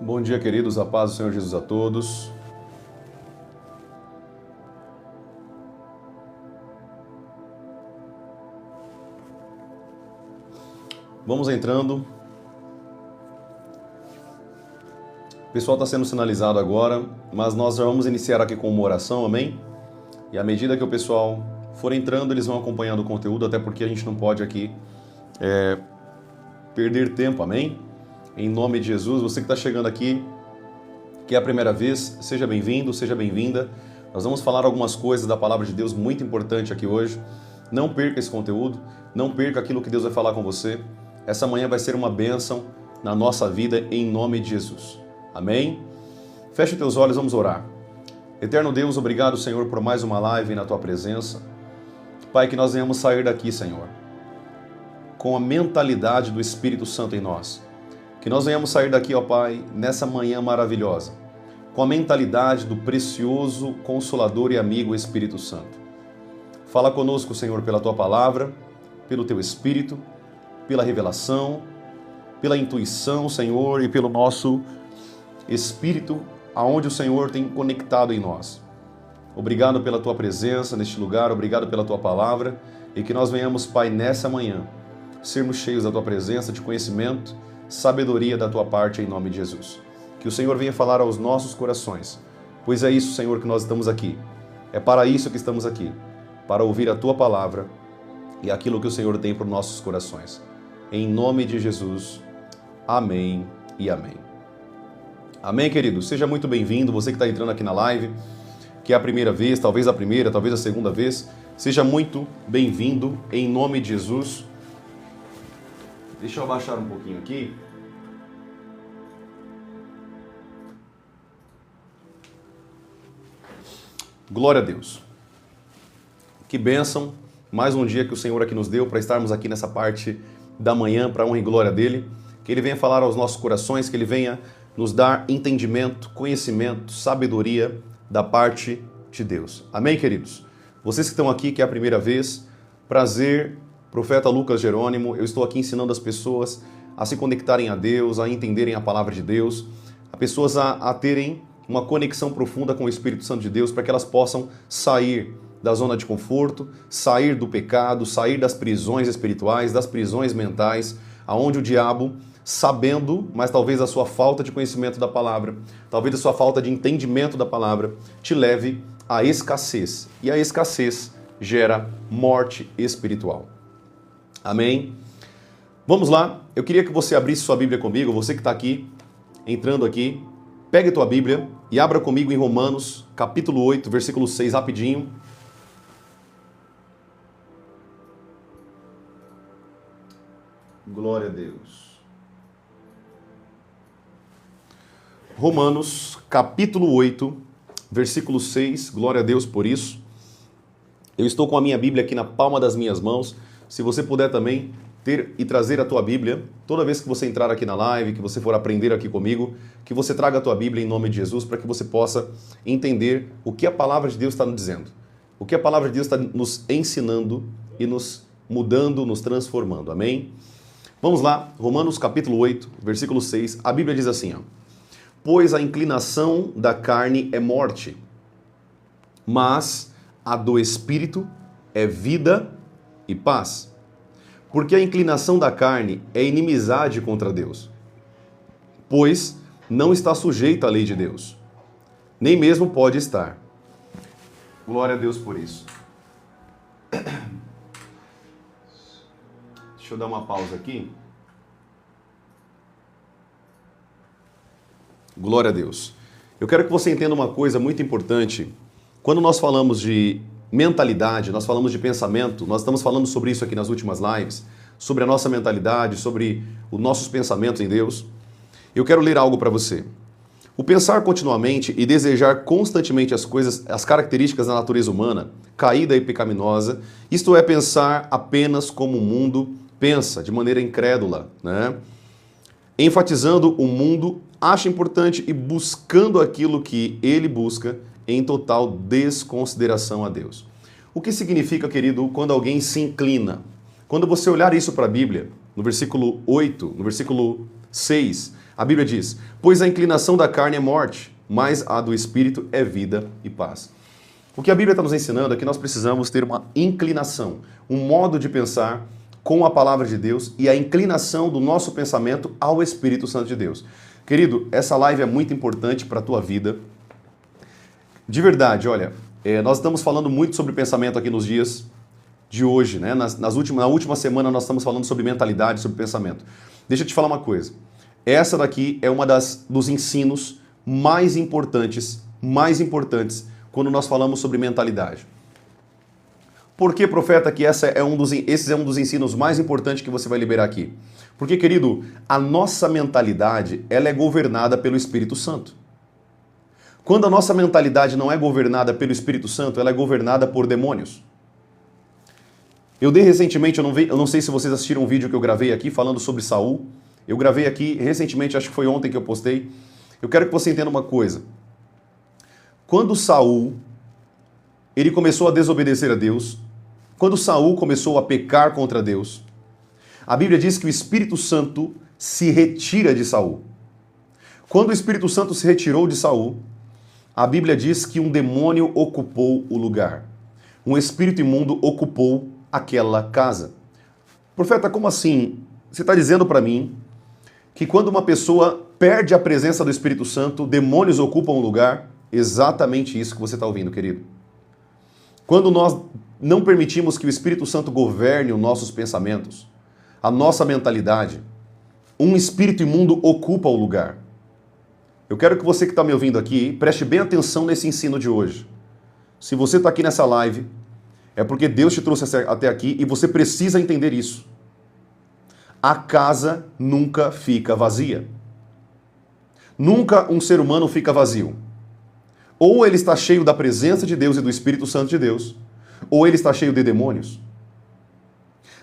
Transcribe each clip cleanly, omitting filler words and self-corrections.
Bom dia, queridos, a paz do Senhor Jesus a todos. Vamos entrando. O pessoal está sendo sinalizado agora, mas nós já vamos iniciar aqui com uma oração, amém? E à medida que o pessoal for entrando, eles vão acompanhando o conteúdo, até porque a gente não pode aqui perder tempo, amém? Em nome de Jesus, você que está chegando aqui, que é a primeira vez, seja bem-vindo, seja bem-vinda. Nós vamos falar algumas coisas da Palavra de Deus muito importante aqui hoje. Não perca esse conteúdo, não perca aquilo que Deus vai falar com você. Essa manhã vai ser uma bênção na nossa vida, em nome de Jesus. Amém? Feche os teus olhos, vamos orar. Eterno Deus, obrigado, Senhor, por mais uma live na Tua presença. Pai, que nós venhamos sair daqui, Senhor, com a mentalidade do Espírito Santo em nós. Que nós venhamos sair daqui, ó Pai, nessa manhã maravilhosa, com a mentalidade do precioso, consolador e amigo Espírito Santo. Fala conosco, Senhor, pela Tua palavra, pelo Teu Espírito, pela revelação, pela intuição, Senhor, e pelo nosso Espírito, aonde o Senhor tem conectado em nós. Obrigado pela Tua presença neste lugar, obrigado pela Tua palavra, e que nós venhamos, Pai, nessa manhã, sermos cheios da Tua presença, de conhecimento, sabedoria da Tua parte, em nome de Jesus. Que o Senhor venha falar aos nossos corações, pois é isso, Senhor, que nós estamos aqui. É para isso que estamos aqui, para ouvir a Tua palavra e aquilo que o Senhor tem para os nossos corações. Em nome de Jesus, amém e amém. Amém, querido? Seja muito bem-vindo, você que está entrando aqui na live, que é a primeira vez, talvez a primeira, talvez a segunda vez. Seja muito bem-vindo, em nome de Jesus. Deixa eu abaixar um pouquinho aqui. Glória a Deus. Que bênção. Mais um dia que o Senhor aqui nos deu para estarmos aqui nessa parte da manhã, para a honra e glória dEle. Que Ele venha falar aos nossos corações, que Ele venha nos dar entendimento, conhecimento, sabedoria da parte de Deus. Amém, queridos? Vocês que estão aqui, que é a primeira vez, prazer. Profeta Lucas Jerônimo, eu estou aqui ensinando as pessoas a se conectarem a Deus, a entenderem a palavra de Deus, a pessoas a terem uma conexão profunda com o Espírito Santo de Deus, para que elas possam sair da zona de conforto, sair do pecado, sair das prisões espirituais, das prisões mentais, aonde o diabo, sabendo, mas talvez a sua falta de conhecimento da palavra, talvez a sua falta de entendimento da palavra, te leve à escassez. E a escassez gera morte espiritual. Amém? Vamos lá, eu queria que você abrisse sua Bíblia comigo, você que está aqui, entrando aqui, pegue tua Bíblia e abra comigo em Romanos, capítulo 8, versículo 6, rapidinho. Glória a Deus. Romanos, capítulo 8, versículo 6, glória a Deus por isso. Eu estou com a minha Bíblia aqui na palma das minhas mãos. Se você puder também ter e trazer a tua Bíblia, toda vez que você entrar aqui na live, que você for aprender aqui comigo, que você traga a tua Bíblia em nome de Jesus, para que você possa entender o que a palavra de Deus está nos dizendo. O que a palavra de Deus está nos ensinando e nos mudando, nos transformando. Amém? Vamos lá, Romanos capítulo 8, versículo 6, a Bíblia diz assim, ó: pois a inclinação da carne é morte, mas a do Espírito é vida e paz. Porque a inclinação da carne é inimizade contra Deus, pois não está sujeita à lei de Deus, nem mesmo pode estar. Glória a Deus por isso. Deixa eu dar uma pausa aqui. Glória a Deus. Eu quero que você entenda uma coisa muito importante. Quando nós falamos de mentalidade, nós falamos de pensamento, nós estamos falando sobre isso aqui nas últimas lives, sobre a nossa mentalidade, sobre os nossos pensamentos em Deus. Eu quero ler algo para você. O pensar continuamente e desejar constantemente as coisas, as características da natureza humana, caída e pecaminosa, isto é, pensar apenas como o mundo pensa, de maneira incrédula, né? Enfatizando o mundo, acha importante e buscando aquilo que ele busca, em total desconsideração a Deus. O que significa, querido, quando alguém se inclina? Quando você olhar isso para a Bíblia, no versículo 8, no versículo 6, A Bíblia diz: pois a inclinação da carne é morte, mas a do espírito é vida e paz. O que a Bíblia está nos ensinando é que nós precisamos ter uma inclinação, um modo de pensar com a palavra de Deus e a inclinação do nosso pensamento ao Espírito Santo de Deus. Querido, essa live é muito importante para a tua vida. De verdade, olha, nós estamos falando muito sobre pensamento aqui nos dias de hoje, né? Na última semana nós estamos falando sobre mentalidade, sobre pensamento. Deixa eu te falar uma coisa. Essa daqui é uma dos ensinos mais importantes quando nós falamos sobre mentalidade. Por que, profeta, que esse é um dos ensinos mais importantes que você vai liberar aqui? Porque, querido, a nossa mentalidade, ela é governada pelo Espírito Santo. Quando a nossa mentalidade não é governada pelo Espírito Santo, ela é governada por demônios. Eu dei recentemente, eu não sei se vocês assistiram um vídeo que eu gravei aqui falando sobre Saul. Eu gravei aqui recentemente, acho que foi ontem que eu postei. Eu quero que você entenda uma coisa. Quando Saul, ele começou a desobedecer a Deus, quando Saul começou a pecar contra Deus, a Bíblia diz que o Espírito Santo se retira de Saul. Quando o Espírito Santo se retirou de Saul, a Bíblia diz que um demônio ocupou o lugar. Um espírito imundo ocupou aquela casa. Profeta, como assim? Você está dizendo para mim que quando uma pessoa perde a presença do Espírito Santo, demônios ocupam o lugar? Exatamente isso que você está ouvindo, querido. Quando nós não permitimos que o Espírito Santo governe os nossos pensamentos, a nossa mentalidade, um espírito imundo ocupa o lugar. Eu quero que você que está me ouvindo aqui, preste bem atenção nesse ensino de hoje. Se você está aqui nessa live, é porque Deus te trouxe até aqui e você precisa entender isso. A casa nunca fica vazia. Nunca um ser humano fica vazio. Ou ele está cheio da presença de Deus e do Espírito Santo de Deus, ou ele está cheio de demônios.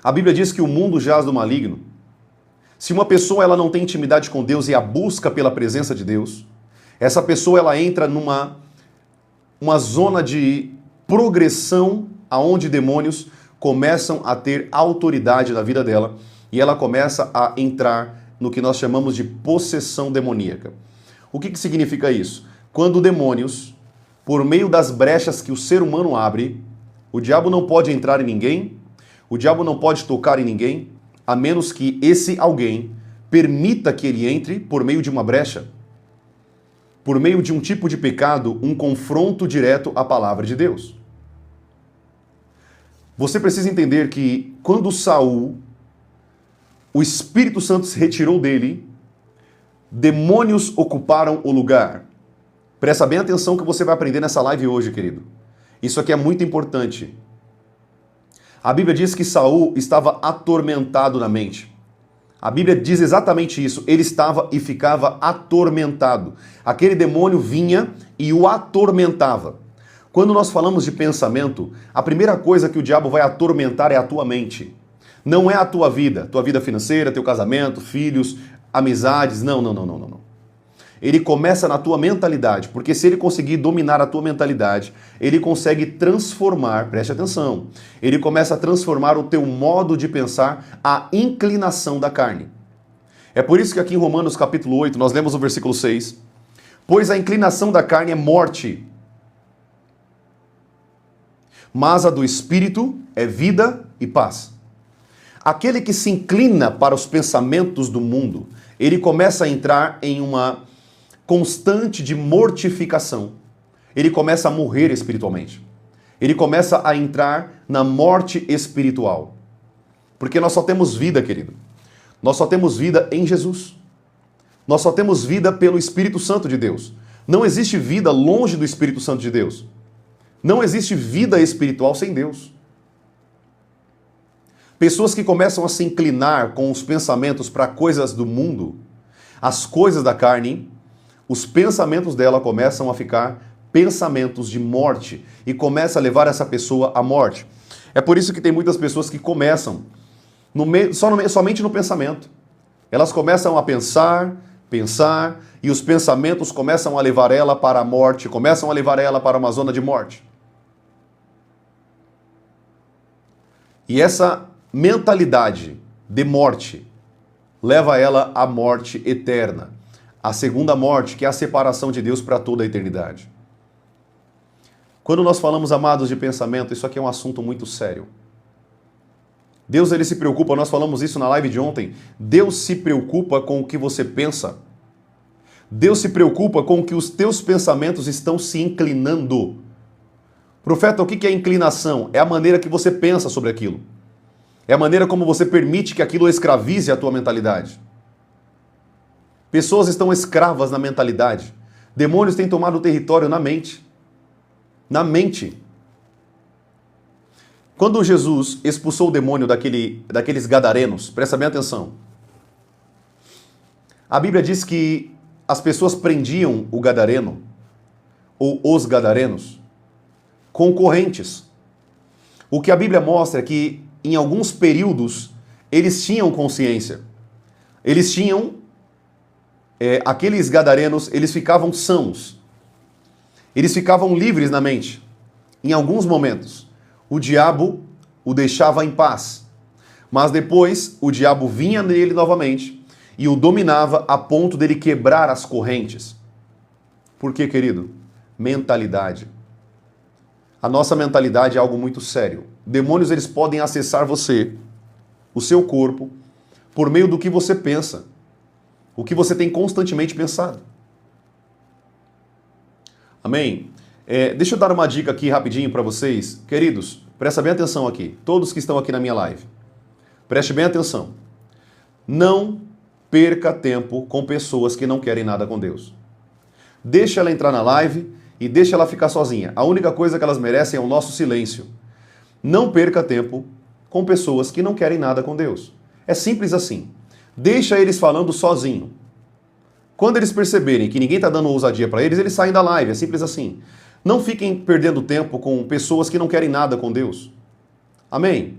A Bíblia diz que o mundo jaz do maligno. Se uma pessoa ela não tem intimidade com Deus e a busca pela presença de Deus, essa pessoa ela entra numa zona de progressão aonde demônios começam a ter autoridade na vida dela e ela começa a entrar no que nós chamamos de possessão demoníaca. O que significa isso? Quando demônios, por meio das brechas que o ser humano abre, o diabo não pode entrar em ninguém, o diabo não pode tocar em ninguém, a menos que esse alguém permita que ele entre por meio de uma brecha, por meio de um tipo de pecado, um confronto direto à palavra de Deus. Você precisa entender que quando Saul, o Espírito Santo se retirou dele, demônios ocuparam o lugar. Presta bem atenção que você vai aprender nessa live hoje, querido. Isso aqui é muito importante. A Bíblia diz que Saul estava atormentado na mente. A Bíblia diz exatamente isso. Ele estava e ficava atormentado. Aquele demônio vinha e o atormentava. Quando nós falamos de pensamento, a primeira coisa que o diabo vai atormentar é a tua mente. Não é a tua vida financeira, teu casamento, filhos, amizades. Não. Ele começa na tua mentalidade, porque se ele conseguir dominar a tua mentalidade, ele consegue transformar, preste atenção, ele começa a transformar o teu modo de pensar, a inclinação da carne. É por isso que aqui em Romanos capítulo 8, nós lemos o versículo 6, pois a inclinação da carne é morte, mas a do Espírito é vida e paz. Aquele que se inclina para os pensamentos do mundo, ele começa a entrar em uma constante de mortificação. Ele começa a morrer espiritualmente. Ele começa a entrar na morte espiritual. Porque nós só temos vida, querido. Nós só temos vida em Jesus. Nós só temos vida pelo Espírito Santo de Deus. Não existe vida longe do Espírito Santo de Deus. Não existe vida espiritual sem Deus. Pessoas que começam a se inclinar com os pensamentos para coisas do mundo, as coisas da carne, os pensamentos dela começam a ficar pensamentos de morte e começa a levar essa pessoa à morte. É por isso que tem muitas pessoas que começam somente no pensamento. Elas começam a pensar, e os pensamentos começam a levar ela para a morte, começam a levar ela para uma zona de morte. E essa mentalidade de morte leva ela à morte eterna. a segunda morte, que é a separação de Deus para toda a eternidade. Quando nós falamos, amados, de pensamento, isso aqui é um assunto muito sério. Deus, ele se preocupa, nós falamos isso na live de ontem, Deus se preocupa com o que você pensa. Deus se preocupa com o que os teus pensamentos estão se inclinando. Profeta, o que é inclinação? É a maneira que você pensa sobre aquilo. É a maneira como você permite que aquilo escravize a tua mentalidade. Pessoas estão escravas na mentalidade. Demônios têm tomado o território na mente. Na mente. Quando Jesus expulsou o demônio daqueles gadarenos, presta bem atenção. A Bíblia diz que as pessoas prendiam o gadareno, ou os gadarenos, com correntes. O que a Bíblia mostra é que, em alguns períodos, eles tinham consciência. Eles tinham, aqueles gadarenos, eles ficavam sãos. Eles ficavam livres na mente. Em alguns momentos, o diabo o deixava em paz. Mas depois, o diabo vinha nele novamente e o dominava a ponto dele quebrar as correntes. Por quê, querido? Mentalidade. A nossa mentalidade é algo muito sério. Demônios, eles podem acessar você, o seu corpo, por meio do que você pensa. O que você tem constantemente pensado. Amém? Deixa eu dar uma dica aqui rapidinho para vocês. Queridos, presta bem atenção aqui. Todos que estão aqui na minha live. Preste bem atenção. Não perca tempo com pessoas que não querem nada com Deus. Deixa ela entrar na live e deixa ela ficar sozinha. A única coisa que elas merecem é o nosso silêncio. Não perca tempo com pessoas que não querem nada com Deus. É simples assim. Deixa eles falando sozinho. Quando eles perceberem que ninguém está dando ousadia para eles, eles saem da live. É simples assim. Não fiquem perdendo tempo com pessoas que não querem nada com Deus. Amém?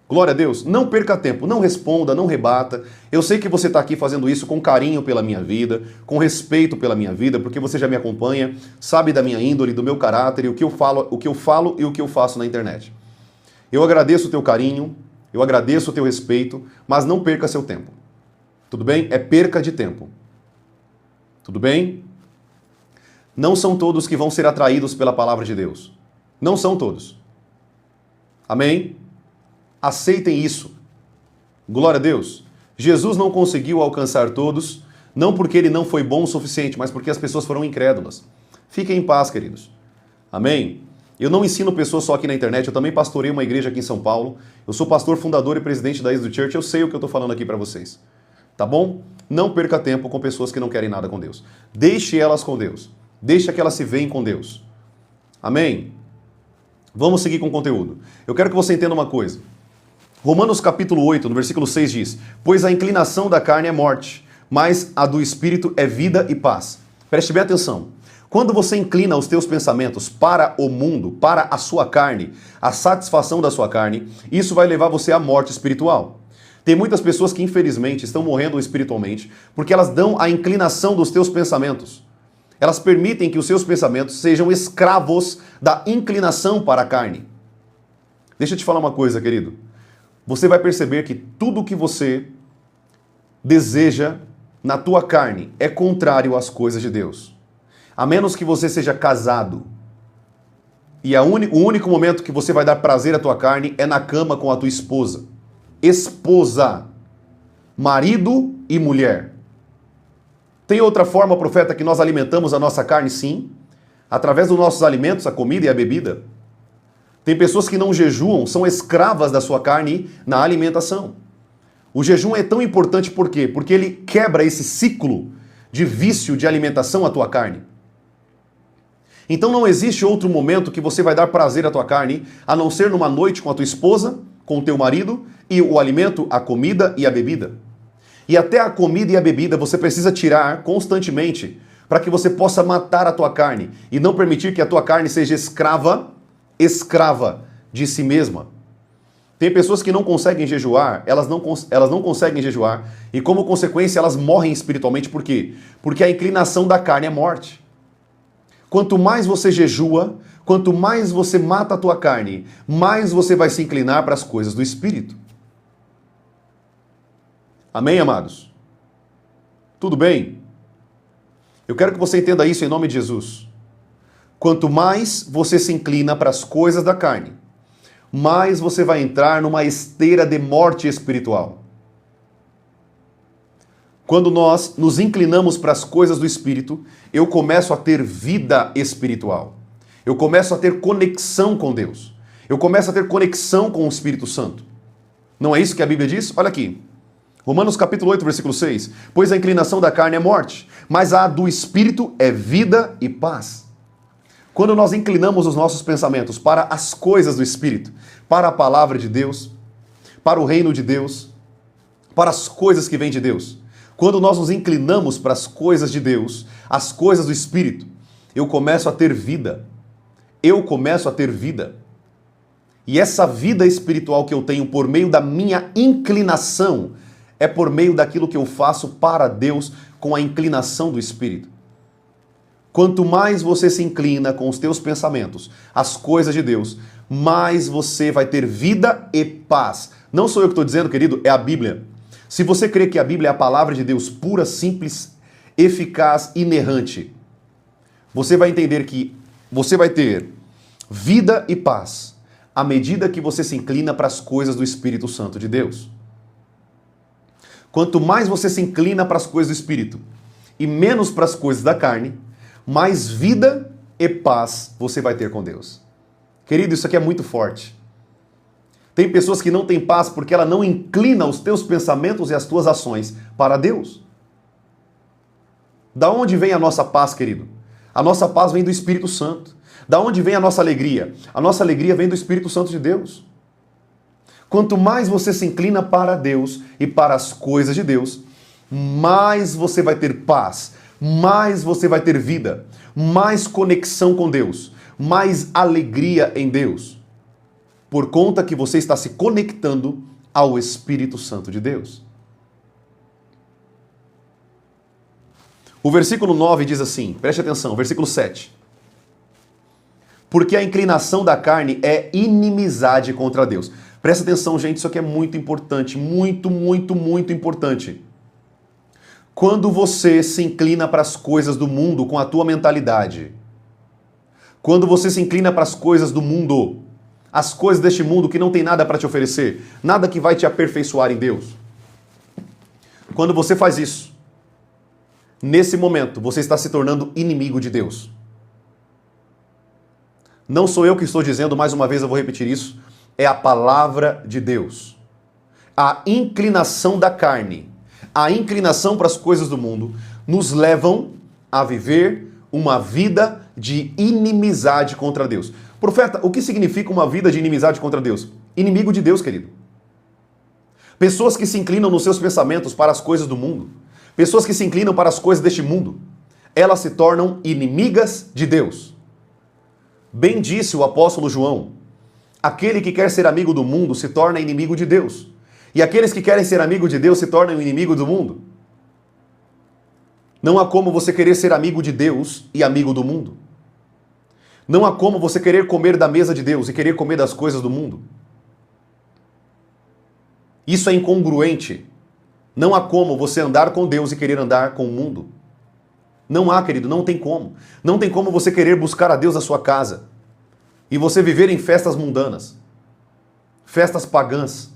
Glória a Deus. Não perca tempo, não responda, não rebata. Eu sei que você está aqui fazendo isso com carinho pela minha vida, com respeito pela minha vida, porque você já me acompanha, sabe da minha índole, do meu caráter, e o que eu falo e o que eu faço na internet. Eu agradeço o teu carinho, eu agradeço o teu respeito, mas não perca seu tempo. Tudo bem? É perca de tempo. Tudo bem? Não são todos que vão ser atraídos pela palavra de Deus. Não são todos. Amém? Aceitem isso. Glória a Deus. Jesus não conseguiu alcançar todos, não porque ele não foi bom o suficiente, mas porque as pessoas foram incrédulas. Fiquem em paz, queridos. Amém? Eu não ensino pessoas só aqui na internet, eu também pastorei uma igreja aqui em São Paulo. Eu sou pastor, fundador e presidente da Êxodo Church, eu sei o que eu estou falando aqui para vocês. Tá bom? Não perca tempo com pessoas que não querem nada com Deus. Deixe elas com Deus. Deixe que elas se veem com Deus. Amém? Vamos seguir com o conteúdo. Eu quero que você entenda uma coisa. Romanos capítulo 8, no versículo 6 diz: pois a inclinação da carne é morte, mas a do espírito é vida e paz. Preste bem atenção. Quando você inclina os teus pensamentos para o mundo, para a sua carne, a satisfação da sua carne, isso vai levar você à morte espiritual. Tem muitas pessoas que infelizmente estão morrendo espiritualmente porque elas dão a inclinação dos teus pensamentos. Elas permitem que os seus pensamentos sejam escravos da inclinação para a carne. Deixa eu te falar uma coisa, querido. Você vai perceber que tudo que você deseja na tua carne é contrário às coisas de Deus. A menos que você seja casado. E o único momento que você vai dar prazer à tua carne é na cama com a tua esposa. Esposa. Marido e mulher. Tem outra forma, profeta, que nós alimentamos a nossa carne? Sim. Através dos nossos alimentos, a comida e a bebida. Tem pessoas que não jejuam, são escravas da sua carne na alimentação. O jejum é tão importante por quê? Porque ele quebra esse ciclo de vício de alimentação à tua carne. Então não existe outro momento que você vai dar prazer à tua carne, a não ser numa noite com a tua esposa, com o teu marido, e o alimento, a comida e a bebida. E até a comida e a bebida você precisa tirar constantemente para que você possa matar a tua carne e não permitir que a tua carne seja escrava de si mesma. Tem pessoas que não conseguem jejuar, elas não conseguem jejuar e como consequência elas morrem espiritualmente. Por quê? Porque a inclinação da carne é morte. Quanto mais você jejua, quanto mais você mata a tua carne, mais você vai se inclinar para as coisas do Espírito. Amém, amados? Tudo bem? Eu quero que você entenda isso em nome de Jesus. Quanto mais você se inclina para as coisas da carne, mais você vai entrar numa esteira de morte espiritual. Quando nós nos inclinamos para as coisas do Espírito, eu começo a ter vida espiritual. Eu começo a ter conexão com Deus. Eu começo a ter conexão com o Espírito Santo. Não é isso que a Bíblia diz? Olha aqui. Romanos capítulo 8, versículo 6. Pois a inclinação da carne é morte, mas a do Espírito é vida e paz. Quando nós inclinamos os nossos pensamentos para as coisas do Espírito, para a palavra de Deus, para o reino de Deus, para as coisas que vêm de Deus, quando nós nos inclinamos para as coisas de Deus, as coisas do Espírito, eu começo a ter vida. Eu começo a ter vida. E essa vida espiritual que eu tenho por meio da minha inclinação é por meio daquilo que eu faço para Deus com a inclinação do Espírito. Quanto mais você se inclina com os teus pensamentos às coisas de Deus, mais você vai ter vida e paz. Não sou eu que estou dizendo, querido, é a Bíblia. Se você crê que a Bíblia é a palavra de Deus pura, simples, eficaz, inerrante, você vai entender que você vai ter vida e paz à medida que você se inclina para as coisas do Espírito Santo de Deus. Quanto mais você se inclina para as coisas do Espírito e menos para as coisas da carne, mais vida e paz você vai ter com Deus. Querido, isso aqui é muito forte. Tem pessoas que não têm paz porque ela não inclina os teus pensamentos e as tuas ações para Deus. Da onde vem a nossa paz, querido? A nossa paz vem do Espírito Santo. Da onde vem a nossa alegria? A nossa alegria vem do Espírito Santo de Deus. Quanto mais você se inclina para Deus e para as coisas de Deus, mais você vai ter paz, mais você vai ter vida, mais conexão com Deus, mais alegria em Deus, por conta que você está se conectando ao Espírito Santo de Deus. O versículo 9 diz assim, preste atenção, versículo 7. Porque a inclinação da carne é inimizade contra Deus. Presta atenção, gente, isso aqui é muito importante, muito, muito, muito importante. Quando você se inclina para as coisas do mundo com a tua mentalidade, quando você se inclina para as coisas do mundo, as coisas deste mundo que não tem nada para te oferecer, nada que vai te aperfeiçoar em Deus, quando você faz isso, nesse momento você está se tornando inimigo de Deus. Não sou eu que estou dizendo, mais uma vez eu vou repetir isso, é a palavra de Deus. A inclinação da carne, a inclinação para as coisas do mundo, nos levam a viver uma vida de inimizade contra Deus. Profeta, o que significa uma vida de inimizade contra Deus? Inimigo de Deus, querido. Pessoas que se inclinam nos seus pensamentos para as coisas do mundo, pessoas que se inclinam para as coisas deste mundo, elas se tornam inimigas de Deus. Bem disse o apóstolo João, aquele que quer ser amigo do mundo se torna inimigo de Deus. E aqueles que querem ser amigo de Deus se tornam inimigo do mundo. Não há como você querer ser amigo de Deus e amigo do mundo. Não há como você querer comer da mesa de Deus e querer comer das coisas do mundo. Isso é incongruente. Não há como você andar com Deus e querer andar com o mundo. Não há, querido, não tem como. Não tem como você querer buscar a Deus na sua casa e você viver em festas mundanas, festas pagãs.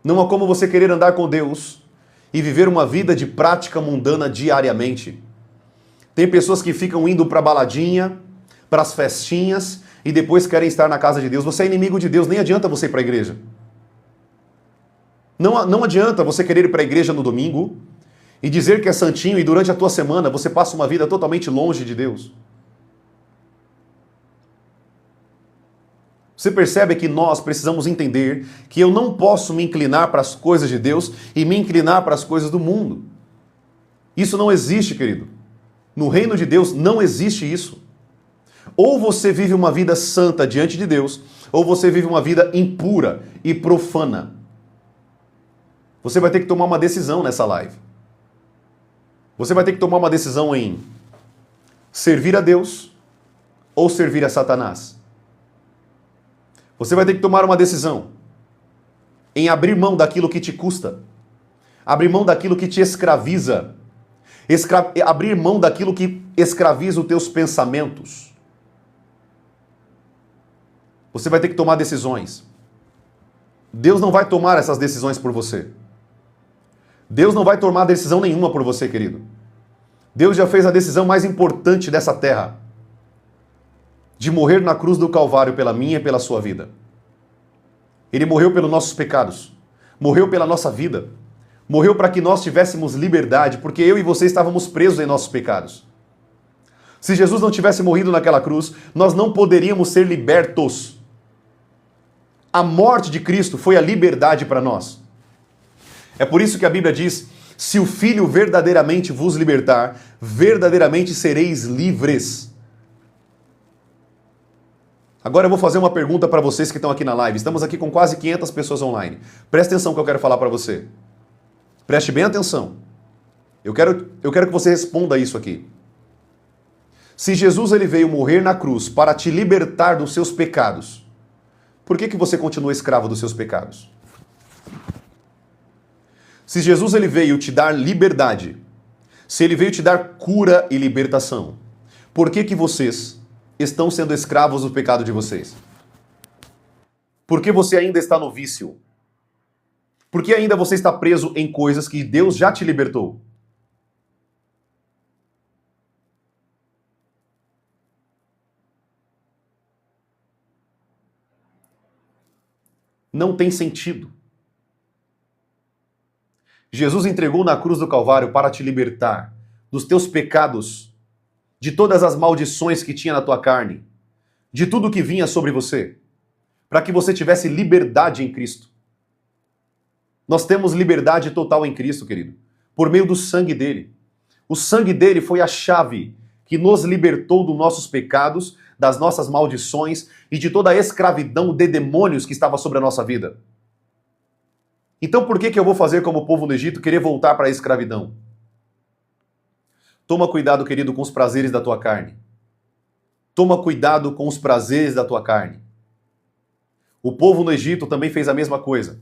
Não há como você querer andar com Deus e viver uma vida de prática mundana diariamente. Tem pessoas que ficam indo para a baladinha, para as festinhas e depois querem estar na casa de Deus. Você é inimigo de Deus, nem adianta você ir para a igreja. Não adianta você querer ir para a igreja no domingo e dizer que é santinho e durante a tua semana você passa uma vida totalmente longe de Deus. Você percebe que nós precisamos entender que eu não posso me inclinar para as coisas de Deus e me inclinar para as coisas do mundo. Isso não existe, querido. No reino de Deus não existe isso. Ou você vive uma vida santa diante de Deus, ou você vive uma vida impura e profana. Você vai ter que tomar uma decisão nessa live. Você vai ter que tomar uma decisão em servir a Deus ou servir a Satanás. Você vai ter que tomar uma decisão em abrir mão daquilo que te custa, abrir mão daquilo que te escraviza Abrir mão daquilo que escraviza os teus pensamentos. Você vai ter que tomar decisões. Deus não vai tomar essas decisões por você. Deus não vai tomar decisão nenhuma por você, querido. Deus já fez a decisão mais importante dessa terra, de morrer na cruz do Calvário pela minha e pela sua vida. Ele morreu pelos nossos pecados, morreu pela nossa vida, morreu para que nós tivéssemos liberdade, porque eu e você estávamos presos em nossos pecados. Se Jesus não tivesse morrido naquela cruz, nós não poderíamos ser libertos. A morte de Cristo foi a liberdade para nós. É por isso que a Bíblia diz: se o Filho verdadeiramente vos libertar, verdadeiramente sereis livres. Agora eu vou fazer uma pergunta para vocês que estão aqui na live. Estamos aqui com quase 500 pessoas online. Presta atenção que eu quero falar para você. Preste bem atenção. Eu quero que você responda isso aqui. Se Jesus ele veio morrer na cruz para te libertar dos seus pecados, por que você continua escravo dos seus pecados? Se Jesus ele veio te dar liberdade, se ele veio te dar cura e libertação, por que vocês estão sendo escravos do pecado de vocês? Por que você ainda está no vício? Por que ainda você está preso em coisas que Deus já te libertou? Não tem sentido. Jesus entregou na cruz do Calvário para te libertar dos teus pecados, de todas as maldições que tinha na tua carne, de tudo que vinha sobre você, para que você tivesse liberdade em Cristo. Nós temos liberdade total em Cristo, querido, por meio do sangue dele. O sangue dele foi a chave que nos libertou dos nossos pecados, das nossas maldições e de toda a escravidão de demônios que estava sobre a nossa vida. Então por que eu vou fazer como o povo no Egito, querer voltar para a escravidão? Toma cuidado, querido, com os prazeres da tua carne. Toma cuidado com os prazeres da tua carne. O povo no Egito também fez a mesma coisa.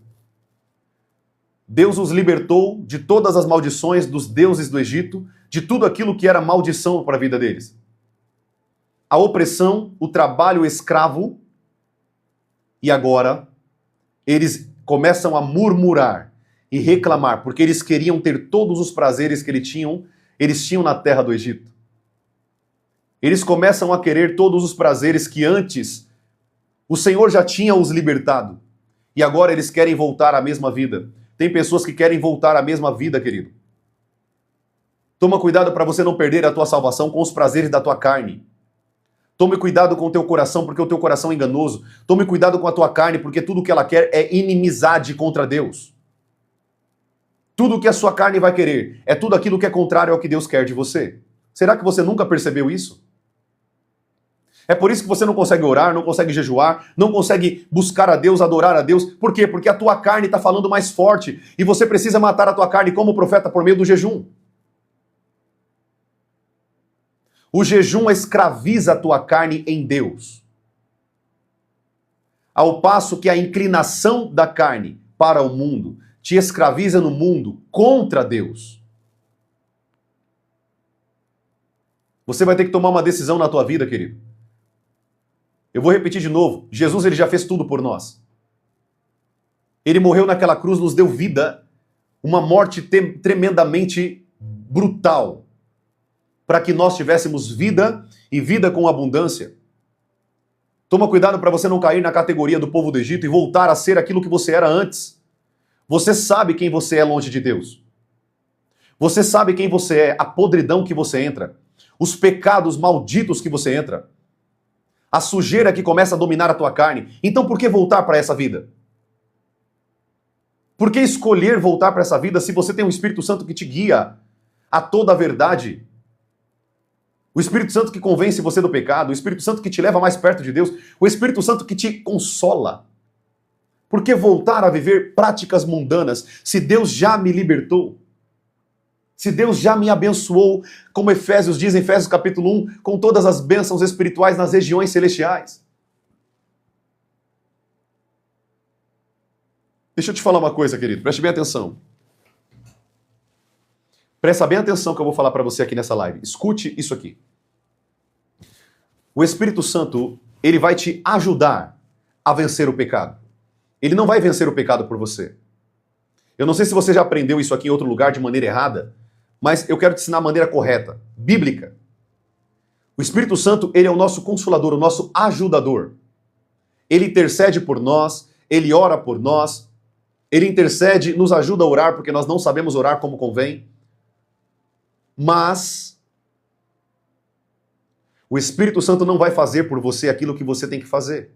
Deus os libertou de todas as maldições dos deuses do Egito, de tudo aquilo que era maldição para a vida deles. A opressão, o trabalho escravo, e agora eles começam a murmurar e reclamar, porque eles queriam ter todos os prazeres que eles tinham na terra do Egito. Eles começam a querer todos os prazeres que antes o Senhor já tinha os libertado. E agora eles querem voltar à mesma vida. Tem pessoas que querem voltar à mesma vida, querido. Toma cuidado para você não perder a tua salvação com os prazeres da tua carne. Tome cuidado com o teu coração, porque o teu coração é enganoso. Tome cuidado com a tua carne, porque tudo que ela quer é inimizade contra Deus. Tudo que a sua carne vai querer é tudo aquilo que é contrário ao que Deus quer de você. Será que você nunca percebeu isso? É por isso que você não consegue orar, não consegue jejuar, não consegue buscar a Deus, adorar a Deus. Por quê? Porque a tua carne está falando mais forte e você precisa matar a tua carne como profeta por meio do jejum. O jejum escraviza a tua carne em Deus. Ao passo que a inclinação da carne para o mundo te escraviza no mundo contra Deus. Você vai ter que tomar uma decisão na tua vida, querido. Eu vou repetir de novo. Jesus ele já fez tudo por nós. Ele morreu naquela cruz, nos deu vida, uma morte tremendamente brutal, para que nós tivéssemos vida e vida com abundância. Toma cuidado para você não cair na categoria do povo do Egito e voltar a ser aquilo que você era antes. Você sabe quem você é longe de Deus. Você sabe quem você é, a podridão que você entra, os pecados malditos que você entra, a sujeira que começa a dominar a tua carne. Então por que voltar para essa vida? Por que escolher voltar para essa vida se você tem um Espírito Santo que te guia a toda a verdade? O Espírito Santo que convence você do pecado, o Espírito Santo que te leva mais perto de Deus, o Espírito Santo que te consola. Por que voltar a viver práticas mundanas se Deus já me libertou? Se Deus já me abençoou, como Efésios diz em Efésios capítulo 1, com todas as bênçãos espirituais nas regiões celestiais. Deixa eu te falar uma coisa, querido, preste bem atenção. Presta bem atenção que eu vou falar para você aqui nessa live. Escute isso aqui. O Espírito Santo, ele vai te ajudar a vencer o pecado. Ele não vai vencer o pecado por você. Eu não sei se você já aprendeu isso aqui em outro lugar de maneira errada, mas eu quero te ensinar a maneira correta, bíblica. O Espírito Santo, ele é o nosso consolador, o nosso ajudador. Ele intercede por nós, ele ora por nós, ele intercede, nos ajuda a orar, porque nós não sabemos orar como convém. Mas o Espírito Santo não vai fazer por você aquilo que você tem que fazer.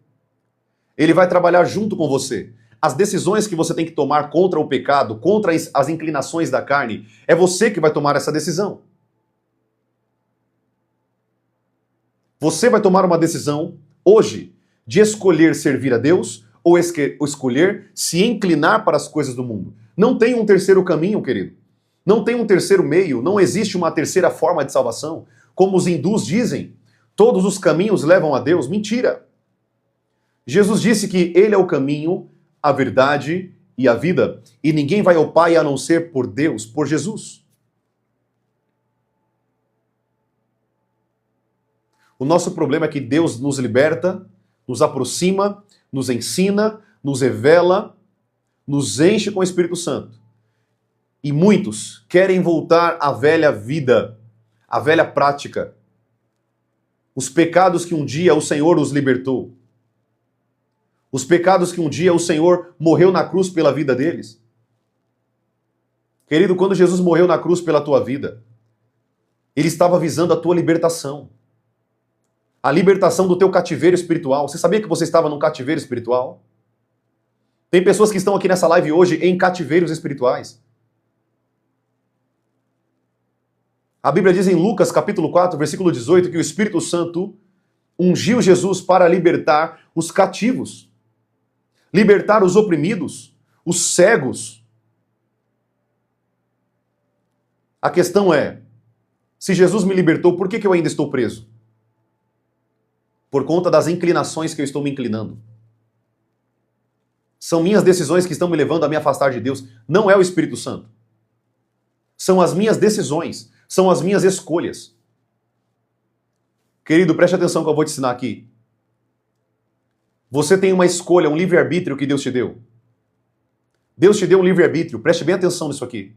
Ele vai trabalhar junto com você. As decisões que você tem que tomar contra o pecado, contra as inclinações da carne, é você que vai tomar essa decisão. Você vai tomar uma decisão hoje de escolher servir a Deus ou escolher se inclinar para as coisas do mundo. Não tem um terceiro caminho, querido. Não tem um terceiro meio, não existe uma terceira forma de salvação. Como os hindus dizem, todos os caminhos levam a Deus. Mentira! Jesus disse que Ele é o caminho, a verdade e a vida, e ninguém vai ao Pai a não ser por Deus, por Jesus. O nosso problema é que Deus nos liberta, nos aproxima, nos ensina, nos revela, nos enche com o Espírito Santo. E muitos querem voltar à velha vida, à velha prática, os pecados que um dia o Senhor os libertou, os pecados que um dia o Senhor morreu na cruz pela vida deles. Querido, quando Jesus morreu na cruz pela tua vida, Ele estava visando a tua libertação, a libertação do teu cativeiro espiritual. Você sabia que você estava num cativeiro espiritual? Tem pessoas que estão aqui nessa live hoje em cativeiros espirituais. A Bíblia diz em Lucas capítulo 4, versículo 18, que o Espírito Santo ungiu Jesus para libertar os cativos, libertar os oprimidos, os cegos. A questão é, se Jesus me libertou, por que eu ainda estou preso? Por conta das inclinações que eu estou me inclinando. São minhas decisões que estão me levando a me afastar de Deus. Não é o Espírito Santo. São as minhas decisões. São as minhas escolhas. Querido, preste atenção que eu vou te ensinar aqui. Você tem uma escolha, um livre-arbítrio que Deus te deu. Deus te deu um livre-arbítrio. Preste bem atenção nisso aqui.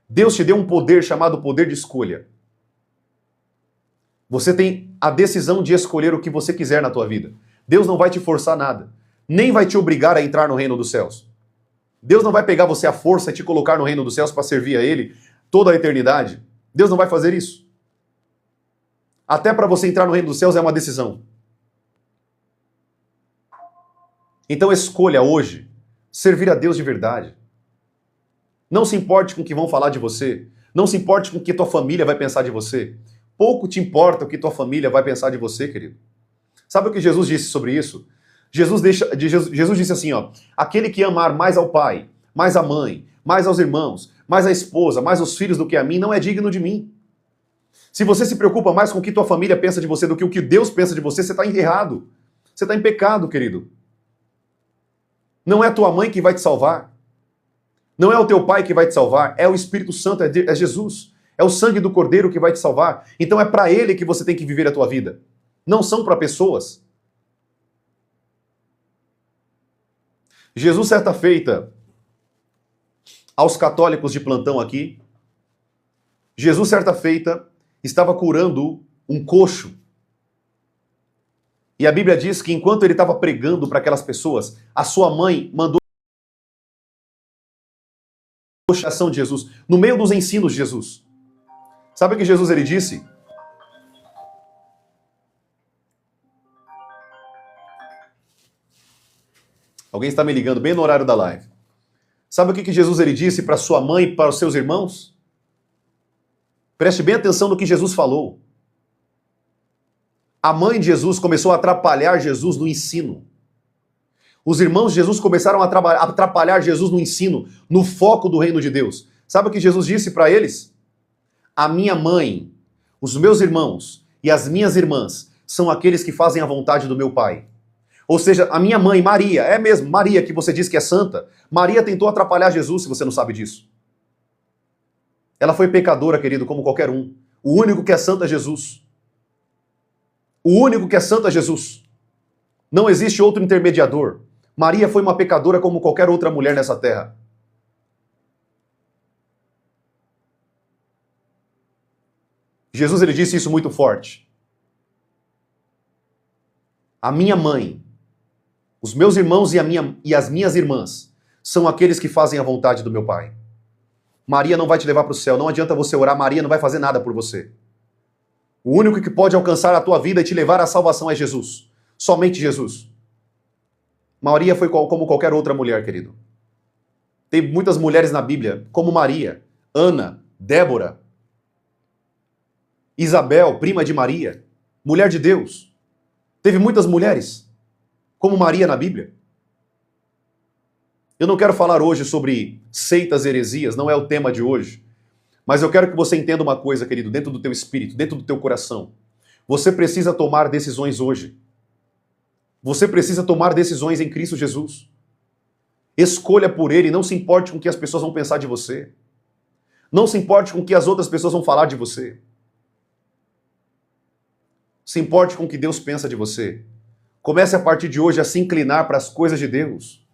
Deus te deu um poder chamado poder de escolha. Você tem a decisão de escolher o que você quiser na tua vida. Deus não vai te forçar nada. Nem vai te obrigar a entrar no reino dos céus. Deus não vai pegar você à força e te colocar no reino dos céus para servir a Ele toda a eternidade. Deus não vai fazer isso. Até para você entrar no reino dos céus é uma decisão. Então escolha hoje servir a Deus de verdade. Não se importe com o que vão falar de você. Não se importe com o que tua família vai pensar de você. Pouco te importa o que tua família vai pensar de você, querido. Sabe o que Jesus disse sobre isso? Jesus disse assim, ó, aquele que amar mais ao pai, mais à mãe, mais aos irmãos, mais à esposa, mais aos filhos do que a mim, não é digno de mim. Se você se preocupa mais com o que tua família pensa de você do que o que Deus pensa de você, você está errado. Você está em pecado, querido. Não é tua mãe que vai te salvar. Não é o teu pai que vai te salvar. É o Espírito Santo, é Jesus. É o sangue do Cordeiro que vai te salvar. Então é para Ele que você tem que viver a tua vida. Não são para pessoas. Jesus, certa feita, aos católicos de plantão aqui, Jesus, certa feita, estava curando um coxo. E a Bíblia diz que enquanto ele estava pregando para aquelas pessoas, a sua mãe mandou a ação de Jesus, no meio dos ensinos de Jesus. Sabe o que Jesus ele disse? Alguém está me ligando bem no horário da live. Sabe o que Jesus ele disse para sua mãe e para os seus irmãos? Preste bem atenção no que Jesus falou. A mãe de Jesus começou a atrapalhar Jesus no ensino. Os irmãos de Jesus começaram a atrapalhar Jesus no ensino, no foco do reino de Deus. Sabe o que Jesus disse para eles? A minha mãe, os meus irmãos e as minhas irmãs são aqueles que fazem a vontade do meu Pai. Ou seja, a minha mãe, Maria, é mesmo, Maria, que você diz que é santa, Maria tentou atrapalhar Jesus, se você não sabe disso. Ela foi pecadora, querido, como qualquer um. O único que é santo é Jesus. O único que é santo é Jesus. Não existe outro intermediador. Maria foi uma pecadora como qualquer outra mulher nessa terra. Jesus, ele disse isso muito forte. A minha mãe, os meus irmãos e as minhas irmãs são aqueles que fazem a vontade do meu Pai. Maria não vai te levar para o céu. Não adianta você orar, Maria não vai fazer nada por você. O único que pode alcançar a tua vida e te levar à salvação é Jesus. Somente Jesus. Maria foi como qualquer outra mulher, querido. Tem muitas mulheres na Bíblia, como Maria, Ana, Débora, Isabel, prima de Maria, mulher de Deus. Teve muitas mulheres, como Maria na Bíblia. Eu não quero falar hoje sobre seitas e heresias, não é o tema de hoje. Mas eu quero que você entenda uma coisa, querido, dentro do teu espírito, dentro do teu coração. Você precisa tomar decisões hoje. Você precisa tomar decisões em Cristo Jesus. Escolha por Ele, não se importe com o que as pessoas vão pensar de você. Não se importe com o que as outras pessoas vão falar de você. Se importe com o que Deus pensa de você. Comece a partir de hoje a se inclinar para as coisas de Deus.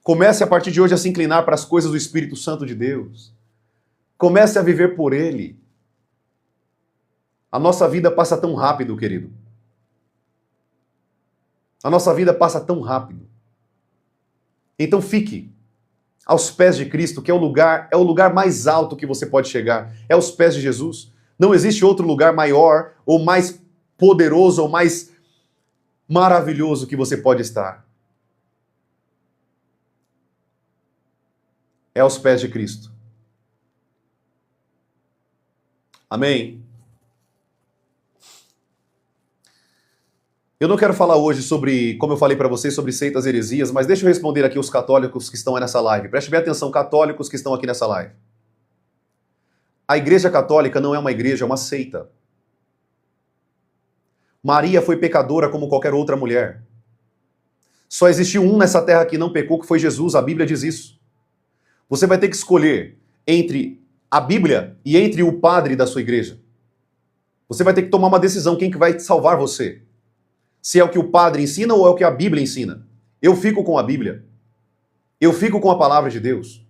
Comece a partir de hoje a se inclinar para as coisas do Espírito Santo de Deus. Comece a viver por Ele. A nossa vida passa tão rápido, querido. A nossa vida passa tão rápido. Então fique aos pés de Cristo, que é o lugar mais alto que você pode chegar. É aos pés de Jesus. Não existe outro lugar maior, ou mais poderoso, ou mais maravilhoso que você pode estar. É aos pés de Cristo. Amém? Eu não quero falar hoje sobre, como eu falei para vocês, sobre seitas e heresias, mas deixa eu responder aqui os católicos que estão nessa live. Preste bem atenção, católicos que estão aqui nessa live. A Igreja Católica não é uma igreja, é uma seita. Maria foi pecadora como qualquer outra mulher. Só existiu um nessa terra que não pecou, que foi Jesus. A Bíblia diz isso. Você vai ter que escolher entre a Bíblia e entre o padre da sua igreja. Você vai ter que tomar uma decisão, quem que vai salvar você. Se é o que o padre ensina ou é o que a Bíblia ensina. Eu fico com a Bíblia. Eu fico com a palavra de Deus.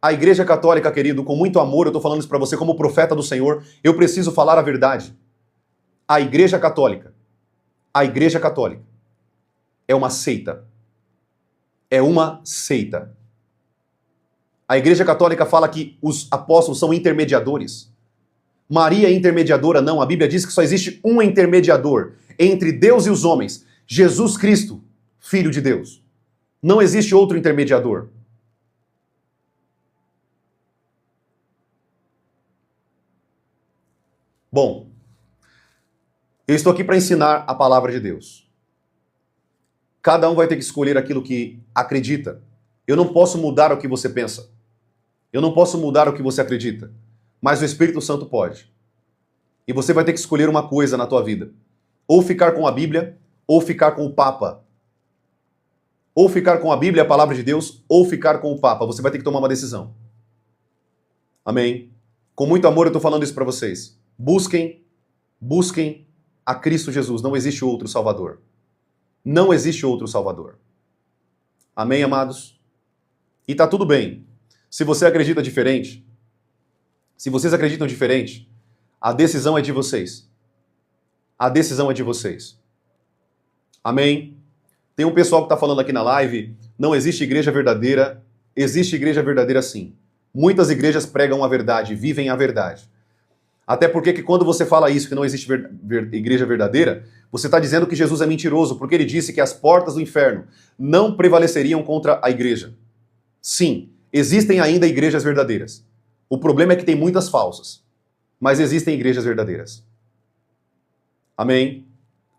A Igreja Católica, querido, com muito amor, eu estou falando isso para você como profeta do Senhor, eu preciso falar a verdade. A Igreja Católica é uma seita. É uma seita. A Igreja Católica fala que os apóstolos são intermediadores. Maria é intermediadora? Não. A Bíblia diz que só existe um intermediador entre Deus e os homens. Jesus Cristo, Filho de Deus. Não existe outro intermediador. Bom, eu estou aqui para ensinar a palavra de Deus. Cada um vai ter que escolher aquilo que acredita. Eu não posso mudar o que você pensa. Eu não posso mudar o que você acredita. Mas o Espírito Santo pode. E você vai ter que escolher uma coisa na tua vida. Ou ficar com a Bíblia, ou ficar com o Papa. Ou ficar com a Bíblia, a palavra de Deus, ou ficar com o Papa. Você vai ter que tomar uma decisão. Amém? Com muito amor eu estou falando isso para vocês. Busquem a Cristo Jesus. Não existe outro Salvador. Não existe outro Salvador. Amém, amados? E tá tudo bem. Se você acredita diferente, se vocês acreditam diferente, a decisão é de vocês. A decisão é de vocês. Amém? Tem um pessoal que está falando aqui na live, não existe igreja verdadeira. Existe igreja verdadeira sim. Muitas igrejas pregam a verdade, vivem a verdade. Até porque que quando você fala isso, que não existe igreja verdadeira, você está dizendo que Jesus é mentiroso, porque ele disse que as portas do inferno não prevaleceriam contra a igreja. Sim, existem ainda igrejas verdadeiras. O problema é que tem muitas falsas. Mas existem igrejas verdadeiras. Amém?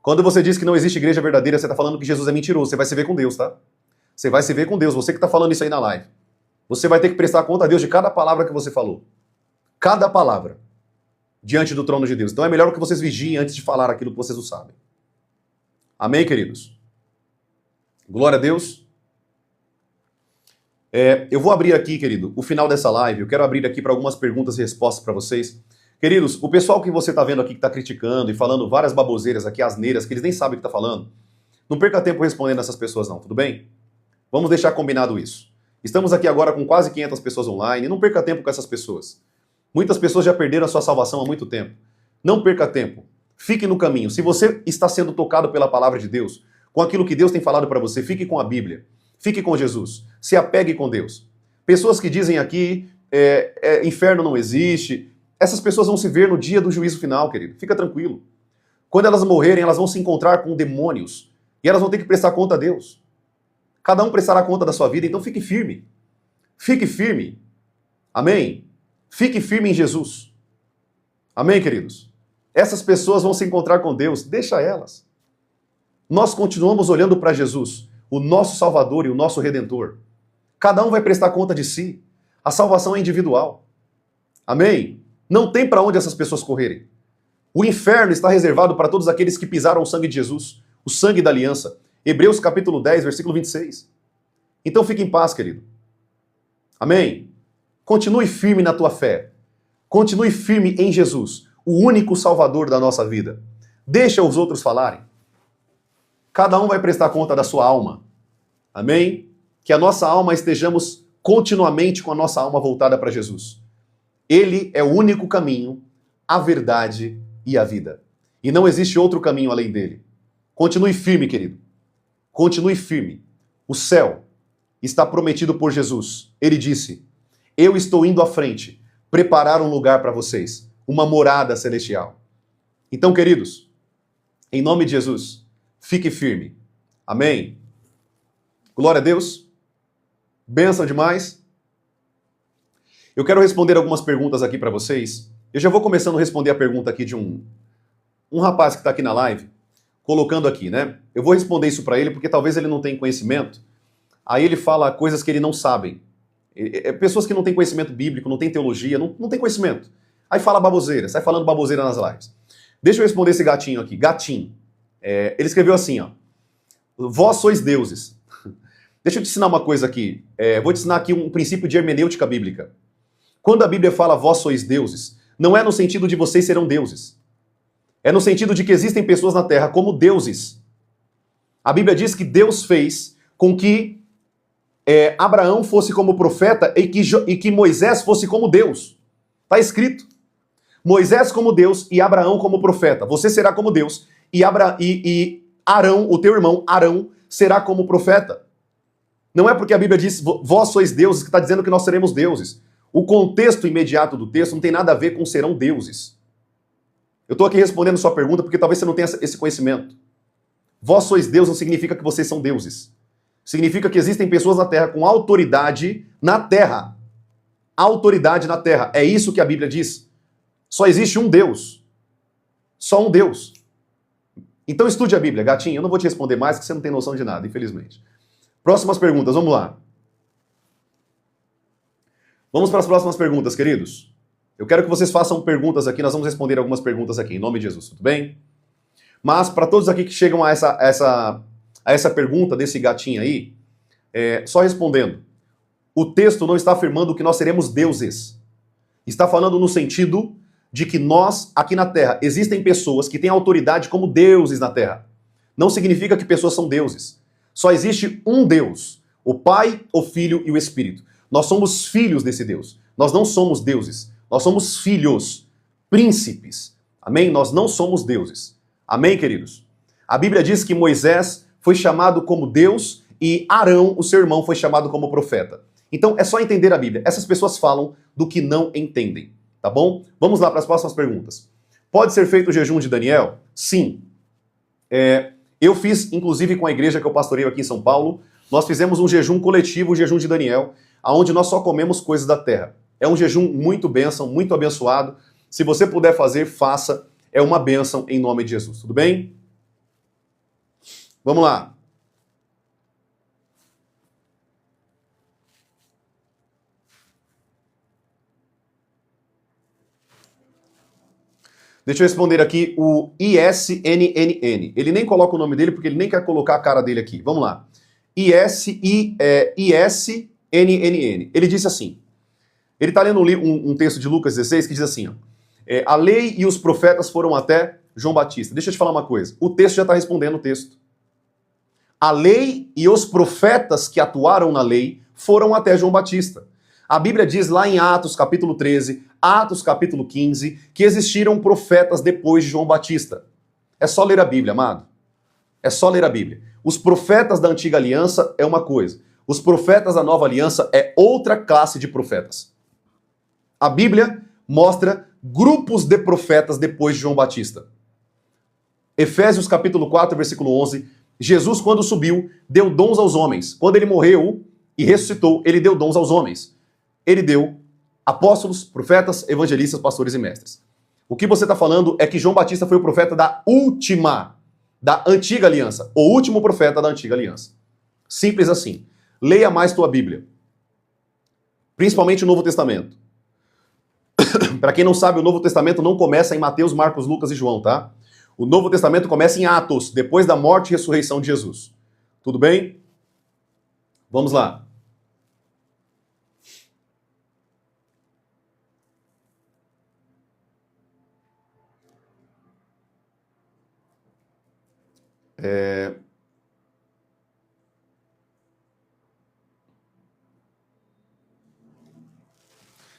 Quando você diz que não existe igreja verdadeira, você está falando que Jesus é mentiroso. Você vai se ver com Deus, tá? Você vai se ver com Deus. Você que está falando isso aí na live. Você vai ter que prestar conta a Deus de cada palavra que você falou. Cada palavra. Diante do trono de Deus. Então é melhor que vocês vigiem antes de falar aquilo que vocês não sabem. Amém, queridos? Glória a Deus. Eu vou abrir aqui, querido, o final dessa live. Eu quero abrir aqui para algumas perguntas e respostas para vocês. Queridos, o pessoal que você está vendo aqui que está criticando e falando várias baboseiras aqui, asneiras, que eles nem sabem o que está falando, não perca tempo respondendo essas pessoas não, tudo bem? Vamos deixar combinado isso. Estamos aqui agora com quase 500 pessoas online, não perca tempo com essas pessoas. Muitas pessoas já perderam a sua salvação há muito tempo. Não perca tempo. Fique no caminho. Se você está sendo tocado pela palavra de Deus, com aquilo que Deus tem falado para você, fique com a Bíblia. Fique com Jesus. Se apegue com Deus. Pessoas que dizem aqui, inferno não existe, essas pessoas vão se ver no dia do juízo final, querido. Fica tranquilo. Quando elas morrerem, elas vão se encontrar com demônios. E elas vão ter que prestar conta a Deus. Cada um prestará conta da sua vida, então fique firme. Fique firme. Amém? Fique firme em Jesus. Amém, queridos? Essas pessoas vão se encontrar com Deus. Deixa elas. Nós continuamos olhando para Jesus, o nosso Salvador e o nosso Redentor. Cada um vai prestar conta de si. A salvação é individual. Amém? Não tem para onde essas pessoas correrem. O inferno está reservado para todos aqueles que pisaram o sangue de Jesus, o sangue da aliança. Hebreus capítulo 10, versículo 26. Então fique em paz, querido. Amém? Continue firme na tua fé. Continue firme em Jesus, o único Salvador da nossa vida. Deixa os outros falarem. Cada um vai prestar conta da sua alma. Amém? Que a nossa alma estejamos continuamente com a nossa alma voltada para Jesus. Ele é o único caminho, a verdade e a vida. E não existe outro caminho além dele. Continue firme, querido. Continue firme. O céu está prometido por Jesus. Ele disse: eu estou indo à frente, preparar um lugar para vocês, uma morada celestial. Então, queridos, em nome de Jesus, fique firme. Amém? Glória a Deus. Bênção demais. Eu quero responder algumas perguntas aqui para vocês. Eu já vou começando a responder a pergunta aqui de um rapaz que está aqui na live, colocando aqui, né? Eu vou responder isso para ele porque talvez ele não tenha conhecimento. Aí ele fala coisas que ele não sabem. Pessoas que não têm conhecimento bíblico, não têm teologia, não têm conhecimento. Aí fala baboseira, sai falando baboseira nas lives. Deixa eu responder esse gatinho aqui. Gatinho. Ele escreveu assim, ó. Vós sois deuses. Deixa eu te ensinar uma coisa aqui. Vou te ensinar aqui um princípio de hermenêutica bíblica. Quando a Bíblia fala vós sois deuses, não é no sentido de vocês serão deuses. É no sentido de que existem pessoas na terra como deuses. A Bíblia diz que Deus fez com que Abraão fosse como profeta e que Moisés fosse como Deus. Está escrito. Moisés como Deus e Abraão como profeta. Você será como Deus e Arão, o teu irmão Arão, será como profeta. Não é porque a Bíblia diz vós sois deuses que está dizendo que nós seremos deuses. O contexto imediato do texto não tem nada a ver com serão deuses. Eu estou aqui respondendo sua pergunta porque talvez você não tenha esse conhecimento. Vós sois Deus não significa que vocês são deuses. Significa que existem pessoas na terra com autoridade na terra. Autoridade na terra. É isso que a Bíblia diz. Só existe um Deus. Só um Deus. Então estude a Bíblia, gatinho. Eu não vou te responder mais porque você não tem noção de nada, infelizmente. Próximas perguntas, vamos lá. Vamos para as próximas perguntas, queridos. Eu quero que vocês façam perguntas aqui, nós vamos responder algumas perguntas aqui, em nome de Jesus, tudo bem? Mas para todos aqui que chegam a essa pergunta desse gatinho aí, só respondendo. O texto não está afirmando que nós seremos deuses. Está falando no sentido de que nós, aqui na Terra, existem pessoas que têm autoridade como deuses na Terra. Não significa que pessoas são deuses. Só existe um Deus, o Pai, o Filho e o Espírito. Nós somos filhos desse Deus. Nós não somos deuses. Nós somos filhos, príncipes. Amém? Nós não somos deuses. Amém, queridos? A Bíblia diz que Moisés foi chamado como Deus e Arão, o seu irmão, foi chamado como profeta. Então é só entender a Bíblia. Essas pessoas falam do que não entendem. Tá bom? Vamos lá para as próximas perguntas. Pode ser feito o jejum de Daniel? Sim. Eu fiz, inclusive com a igreja que eu pastoreio aqui em São Paulo, nós fizemos um jejum coletivo, o jejum de Daniel, onde nós só comemos coisas da terra. É um jejum muito bênção, muito abençoado. Se você puder fazer, faça. É uma bênção em nome de Jesus. Tudo bem? Vamos lá. Deixa eu responder aqui o ISNNN. Ele nem coloca o nome dele porque ele nem quer colocar a cara dele aqui. Vamos lá. NNN. Ele disse assim, ele está lendo um texto de Lucas 16 que diz assim, ó, a lei e os profetas foram até João Batista. Deixa eu te falar uma coisa, o texto já está respondendo o texto. A lei e os profetas que atuaram na lei foram até João Batista. A Bíblia diz lá em Atos capítulo 13, Atos capítulo 15, que existiram profetas depois de João Batista. É só ler a Bíblia, amado. É só ler a Bíblia. Os profetas da antiga aliança é uma coisa. Os profetas da nova aliança é outra classe de profetas. A Bíblia mostra grupos de profetas depois de João Batista. Efésios capítulo 4, versículo 11. Jesus, quando subiu, deu dons aos homens. Quando ele morreu e ressuscitou, ele deu dons aos homens. Ele deu apóstolos, profetas, evangelistas, pastores e mestres. O que você está falando é que João Batista foi o profeta da antiga aliança. O último profeta da antiga aliança. Simples assim. Leia mais tua Bíblia. Principalmente o Novo Testamento. Para quem não sabe, o Novo Testamento não começa em Mateus, Marcos, Lucas e João, tá? O Novo Testamento começa em Atos, depois da morte e ressurreição de Jesus. Tudo bem? Vamos lá.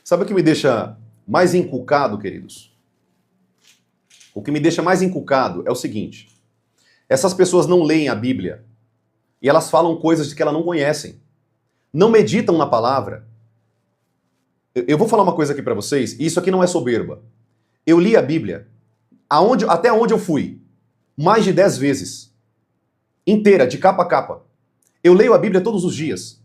Sabe o que me deixa mais encucado, queridos? O que me deixa mais encucado é o seguinte. Essas pessoas não leem a Bíblia e elas falam coisas que elas não conhecem. Não meditam na palavra. Eu vou falar uma coisa aqui para vocês, e isso aqui não é soberba. Eu li a Bíblia, até onde eu fui, mais de 10 vezes. Inteira, de capa a capa. Eu leio a Bíblia todos os dias.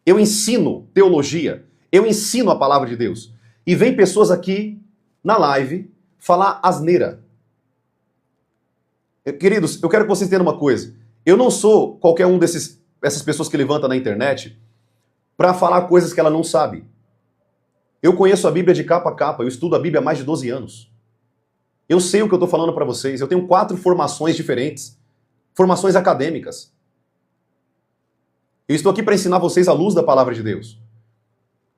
Eu ensino teologia. Eu ensino a palavra de Deus. E vem pessoas aqui na live falar asneira. Queridos, eu quero que vocês entendam uma coisa. Eu não sou qualquer um dessas pessoas que levanta na internet para falar coisas que ela não sabe. Eu conheço a Bíblia de capa a capa. Eu estudo a Bíblia há mais de 12 anos. Eu sei o que eu estou falando para vocês. Eu tenho 4 formações diferentes. Formações acadêmicas. Eu estou aqui para ensinar vocês a luz da palavra de Deus.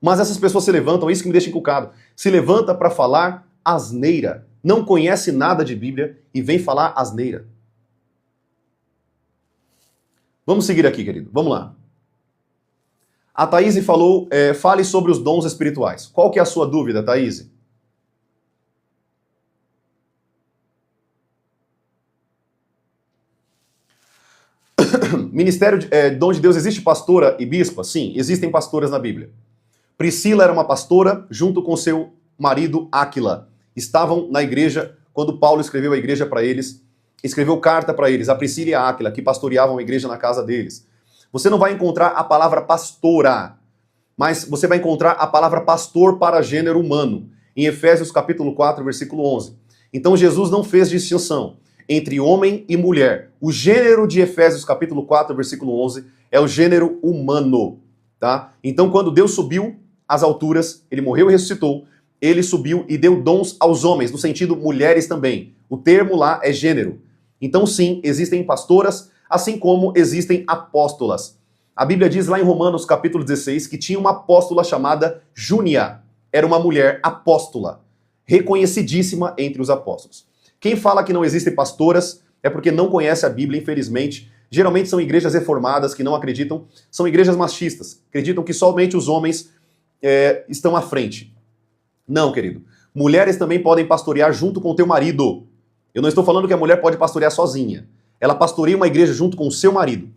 Mas essas pessoas se levantam, isso que me deixa encucado, se levanta para falar asneira. Não conhece nada de Bíblia e vem falar asneira. Vamos seguir aqui, querido. Vamos lá. A Thaís falou, fale sobre os dons espirituais. Qual que é a sua dúvida, Thaís? Ministério de dom de Deus, existe pastora e bispa? Sim, existem pastoras na Bíblia. Priscila era uma pastora junto com seu marido Áquila. Estavam na igreja quando Paulo escreveu a igreja para eles, escreveu carta para eles, a Priscila e a Áquila, que pastoreavam a igreja na casa deles. Você não vai encontrar a palavra pastora, mas você vai encontrar a palavra pastor para gênero humano, em Efésios capítulo 4, versículo 11. Então Jesus não fez distinção entre homem e mulher. O gênero de Efésios capítulo 4, versículo 11 é o gênero humano, tá? Então quando Deus subiu às alturas, ele morreu e ressuscitou, ele subiu e deu dons aos homens, no sentido mulheres também. O termo lá é gênero. Então sim, existem pastoras, assim como existem apóstolas. A Bíblia diz lá em Romanos capítulo 16 que tinha uma apóstola chamada Júnia. Era uma mulher apóstola, reconhecidíssima entre os apóstolos. Quem fala que não existem pastoras é porque não conhece a Bíblia, infelizmente. Geralmente são igrejas reformadas que não acreditam, são igrejas machistas, acreditam que somente os homens estão à frente. Não, querido. Mulheres também podem pastorear junto com o teu marido. Eu não estou falando que a mulher pode pastorear sozinha. Ela pastoreia uma igreja junto com o seu marido,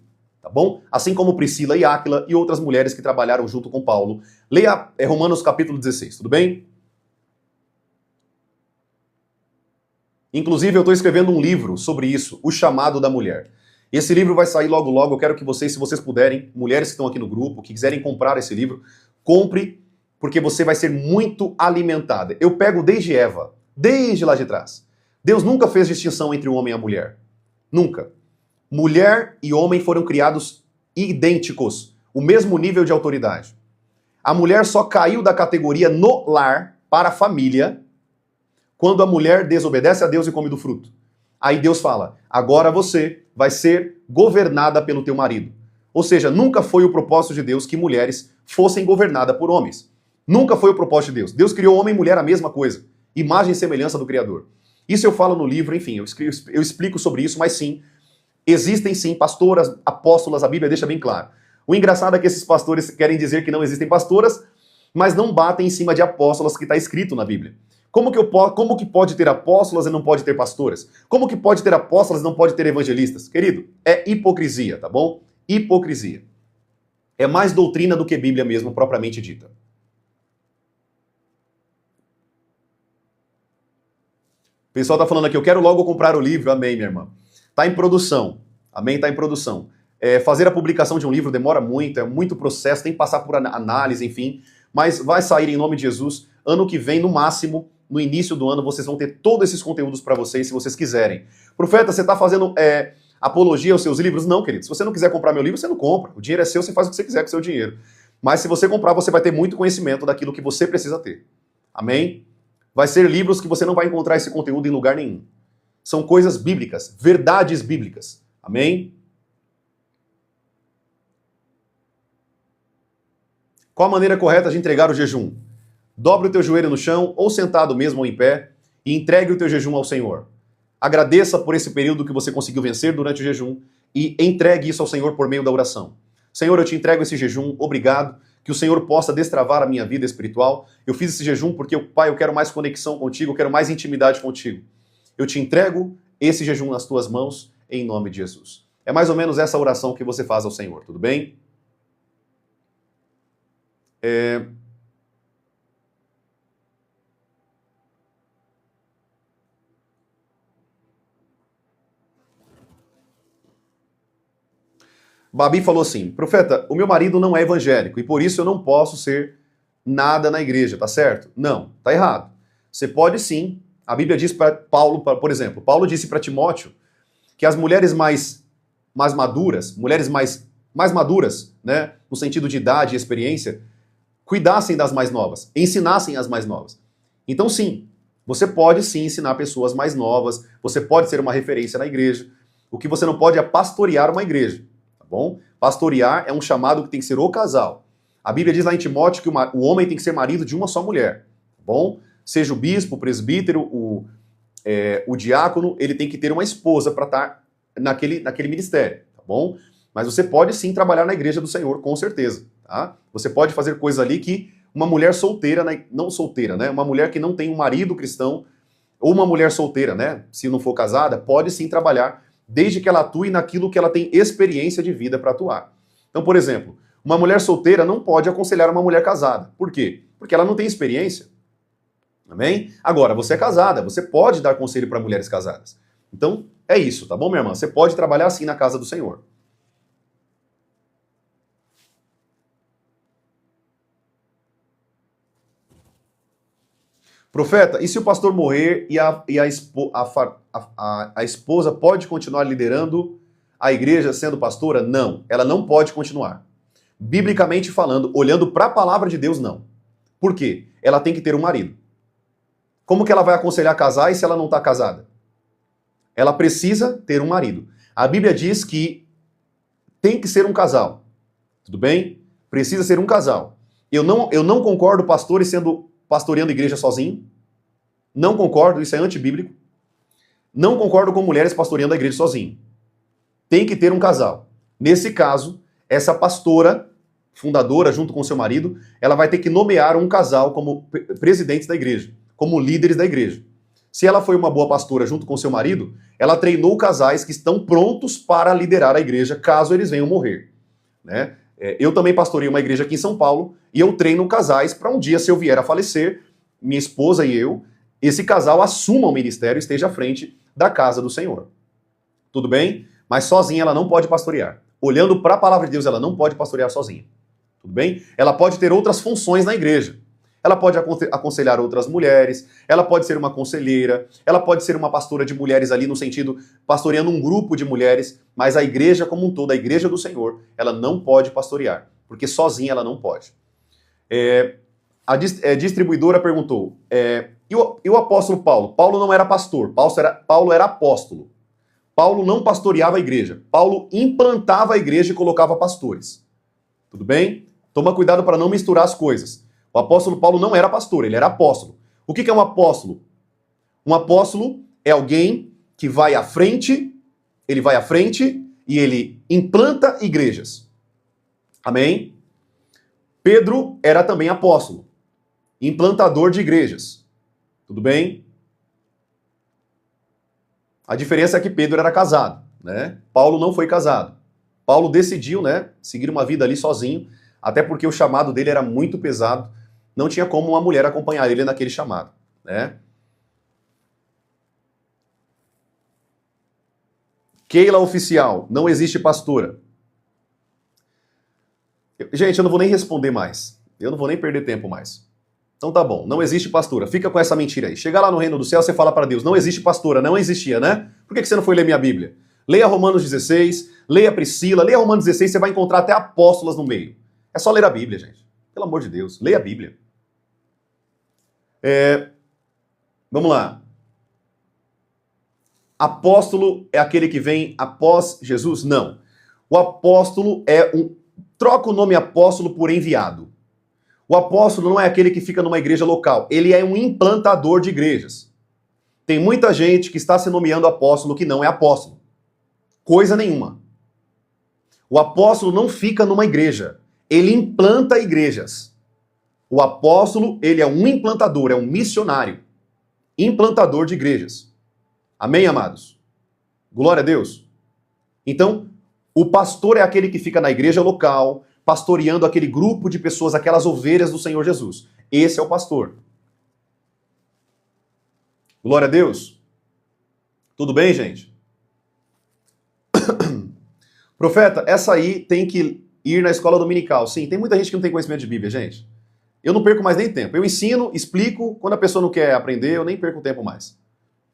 tá bom? Assim como Priscila e Áquila e outras mulheres que trabalharam junto com Paulo. Leia Romanos capítulo 16, tudo bem? Inclusive, eu estou escrevendo um livro sobre isso, O Chamado da Mulher. Esse livro vai sair logo logo, eu quero que vocês, se vocês puderem, mulheres que estão aqui no grupo, que quiserem comprar esse livro, compre, porque você vai ser muito alimentada. Eu pego desde Eva, desde lá de trás. Deus nunca fez distinção entre o homem e a mulher. Nunca. Mulher e homem foram criados idênticos, o mesmo nível de autoridade. A mulher só caiu da categoria no lar para a família quando a mulher desobedece a Deus e come do fruto. Aí Deus fala, agora você vai ser governada pelo teu marido. Ou seja, nunca foi o propósito de Deus que mulheres fossem governadas por homens. Nunca foi o propósito de Deus. Deus criou homem e mulher a mesma coisa. Imagem e semelhança do Criador. Isso eu falo no livro, enfim, eu explico sobre isso, mas sim, existem sim pastoras, apóstolas, a Bíblia deixa bem claro. O engraçado é que esses pastores querem dizer que não existem pastoras, mas não batem em cima de apóstolas que está escrito na Bíblia. Como que pode ter apóstolas e não pode ter pastoras? Como que pode ter apóstolas e não pode ter evangelistas? Querido, é hipocrisia, tá bom? Hipocrisia. É mais doutrina do que Bíblia mesmo, propriamente dita. O pessoal está falando aqui, eu quero logo comprar o livro. Amém, minha irmã. Está em produção. Amém? Está em produção. Fazer a publicação de um livro demora muito, é muito processo, tem que passar por análise, enfim. Mas vai sair em nome de Jesus. Ano que vem, no máximo, no início do ano, vocês vão ter todos esses conteúdos para vocês, se vocês quiserem. Profeta, você está fazendo apologia aos seus livros? Não, querido. Se você não quiser comprar meu livro, você não compra. O dinheiro é seu, você faz o que você quiser com o seu dinheiro. Mas se você comprar, você vai ter muito conhecimento daquilo que você precisa ter. Amém? Vai ser livros que você não vai encontrar esse conteúdo em lugar nenhum. São coisas bíblicas, verdades bíblicas. Amém? Qual a maneira correta de entregar o jejum? Dobre o teu joelho no chão, ou sentado mesmo ou em pé, e entregue o teu jejum ao Senhor. Agradeça por esse período que você conseguiu vencer durante o jejum e entregue isso ao Senhor por meio da oração. Senhor, eu te entrego esse jejum, obrigado, que o Senhor possa destravar a minha vida espiritual. Eu fiz esse jejum porque, Pai, eu quero mais conexão contigo, eu quero mais intimidade contigo. Eu te entrego esse jejum nas tuas mãos, em nome de Jesus. É mais ou menos essa oração que você faz ao Senhor, tudo bem? Babi falou assim, profeta, o meu marido não é evangélico e por isso eu não posso ser nada na igreja, tá certo? Não, tá errado. Você pode sim. A Bíblia diz para Paulo, por exemplo, Paulo disse para Timóteo que as mulheres mais maduras, mulheres mais maduras, né, no sentido de idade e experiência, cuidassem das mais novas, ensinassem as mais novas. Então sim, você pode sim ensinar pessoas mais novas, você pode ser uma referência na igreja. O que você não pode é pastorear uma igreja. Bom? Pastorear é um chamado que tem que ser o casal. A Bíblia diz lá em Timóteo que o homem tem que ser marido de uma só mulher. Bom? Seja o bispo, o presbítero, o diácono, ele tem que ter uma esposa para estar naquele ministério. Tá bom? Mas você pode sim trabalhar na igreja do Senhor, com certeza. Tá? Você pode fazer coisa ali que uma mulher solteira, não solteira, né? Uma mulher que não tem um marido cristão, ou uma mulher solteira, né? Se não for casada, pode sim trabalhar desde que ela atue naquilo que ela tem experiência de vida para atuar. Então, por exemplo, uma mulher solteira não pode aconselhar uma mulher casada. Por quê? Porque ela não tem experiência. Amém? Agora, você é casada, você pode dar conselho para mulheres casadas. Então, é isso, tá bom, minha irmã? Você pode trabalhar assim na casa do Senhor. Profeta, e se o pastor morrer e a esposa pode continuar liderando a igreja sendo pastora? Não, ela não pode continuar. Biblicamente falando, olhando para a palavra de Deus, não. Por quê? Ela tem que ter um marido. Como que ela vai aconselhar casais se ela não está casada? Ela precisa ter um marido. A Bíblia diz que tem que ser um casal. Tudo bem? Precisa ser um casal. Eu não concordo pastores pastoreando a igreja sozinho. Não concordo, isso é antibíblico. Não concordo com mulheres pastoreando a igreja sozinho. Tem que ter um casal. Nesse caso, essa pastora, fundadora, junto com seu marido, ela vai ter que nomear um casal como presidentes da igreja, como líderes da igreja. Se ela foi uma boa pastora junto com seu marido, ela treinou casais que estão prontos para liderar a igreja caso eles venham morrer. Né? Eu também pastorei uma igreja aqui em São Paulo e eu treino casais para um dia, se eu vier a falecer, minha esposa e eu, esse casal assuma o ministério e esteja à frente da casa do Senhor. Tudo bem? Mas sozinha ela não pode pastorear. Olhando para a palavra de Deus, ela não pode pastorear sozinha. Tudo bem? Ela pode ter outras funções na igreja. Ela pode aconselhar outras mulheres, ela pode ser uma conselheira, ela pode ser uma pastora de mulheres ali no sentido, pastoreando um grupo de mulheres, mas a igreja como um todo, a igreja do Senhor, ela não pode pastorear, porque sozinha ela não pode. A distribuidora perguntou, e o apóstolo Paulo? Paulo não era pastor, Paulo era apóstolo. Paulo não pastoreava a igreja. Paulo implantava a igreja e colocava pastores. Tudo bem? Toma cuidado para não misturar as coisas. O apóstolo Paulo não era pastor, ele era apóstolo. O que é um apóstolo? Um apóstolo é alguém que vai à frente, ele vai à frente e ele implanta igrejas. Amém? Pedro era também apóstolo, implantador de igrejas. Tudo bem? A diferença é que Pedro era casado, né? Paulo não foi casado. Paulo decidiu, né, seguir uma vida ali sozinho, até porque o chamado dele era muito pesado, não tinha como uma mulher acompanhar ele naquele chamado, né? Keila oficial, não existe pastora. Gente, eu não vou nem responder mais. Eu não vou nem perder tempo mais. Então tá bom, não existe pastora. Fica com essa mentira aí. Chega lá no reino do céu, você fala para Deus, não existe pastora, não existia, né? Por que você não foi ler minha Bíblia? Leia Romanos 16, leia Priscila, leia Romanos 16, você vai encontrar até apóstolas no meio. É só ler a Bíblia, gente. Pelo amor de Deus, leia a Bíblia. Vamos lá. Apóstolo é aquele que vem após Jesus? Não. O apóstolo é troca o nome apóstolo por enviado. O apóstolo não é aquele que fica numa igreja local. Ele é um implantador de igrejas. Tem muita gente que está se nomeando apóstolo que não é apóstolo. Coisa nenhuma. O apóstolo não fica numa igreja. Ele implanta igrejas. O apóstolo, ele é um implantador, é um missionário. Implantador de igrejas. Amém, amados? Glória a Deus. Então, o pastor é aquele que fica na igreja local, pastoreando aquele grupo de pessoas, aquelas ovelhas do Senhor Jesus. Esse é o pastor. Glória a Deus. Tudo bem, gente? Profeta, essa aí tem que ir na escola dominical. Sim, tem muita gente que não tem conhecimento de Bíblia, gente. Eu não perco mais nem tempo. Eu ensino, explico, quando a pessoa não quer aprender, eu nem perco tempo mais.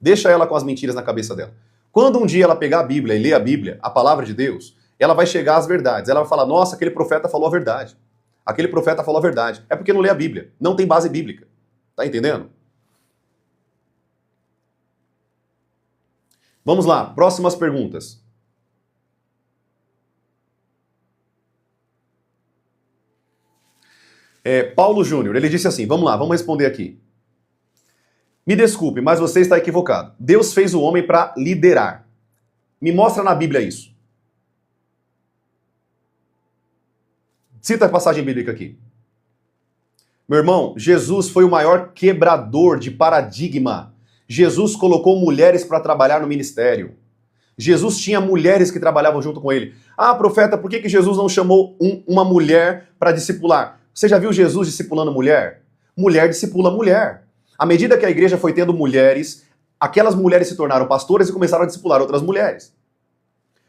Deixa ela com as mentiras na cabeça dela. Quando um dia ela pegar a Bíblia e ler a Bíblia, a palavra de Deus, ela vai chegar às verdades. Ela vai falar, nossa, aquele profeta falou a verdade. Aquele profeta falou a verdade. É porque não lê a Bíblia. Não tem base bíblica. Tá entendendo? Vamos lá, próximas perguntas. Paulo Júnior, ele disse assim, vamos lá, vamos responder aqui. Me desculpe, mas você está equivocado. Deus fez o homem para liderar. Me mostra na Bíblia isso. Cita a passagem bíblica aqui. Meu irmão, Jesus foi o maior quebrador de paradigma. Jesus colocou mulheres para trabalhar no ministério. Jesus tinha mulheres que trabalhavam junto com ele. Ah, profeta, por que Jesus não chamou uma mulher para discipular? Você já viu Jesus discipulando mulher? Mulher discipula mulher. À medida que a igreja foi tendo mulheres, aquelas mulheres se tornaram pastoras e começaram a discipular outras mulheres.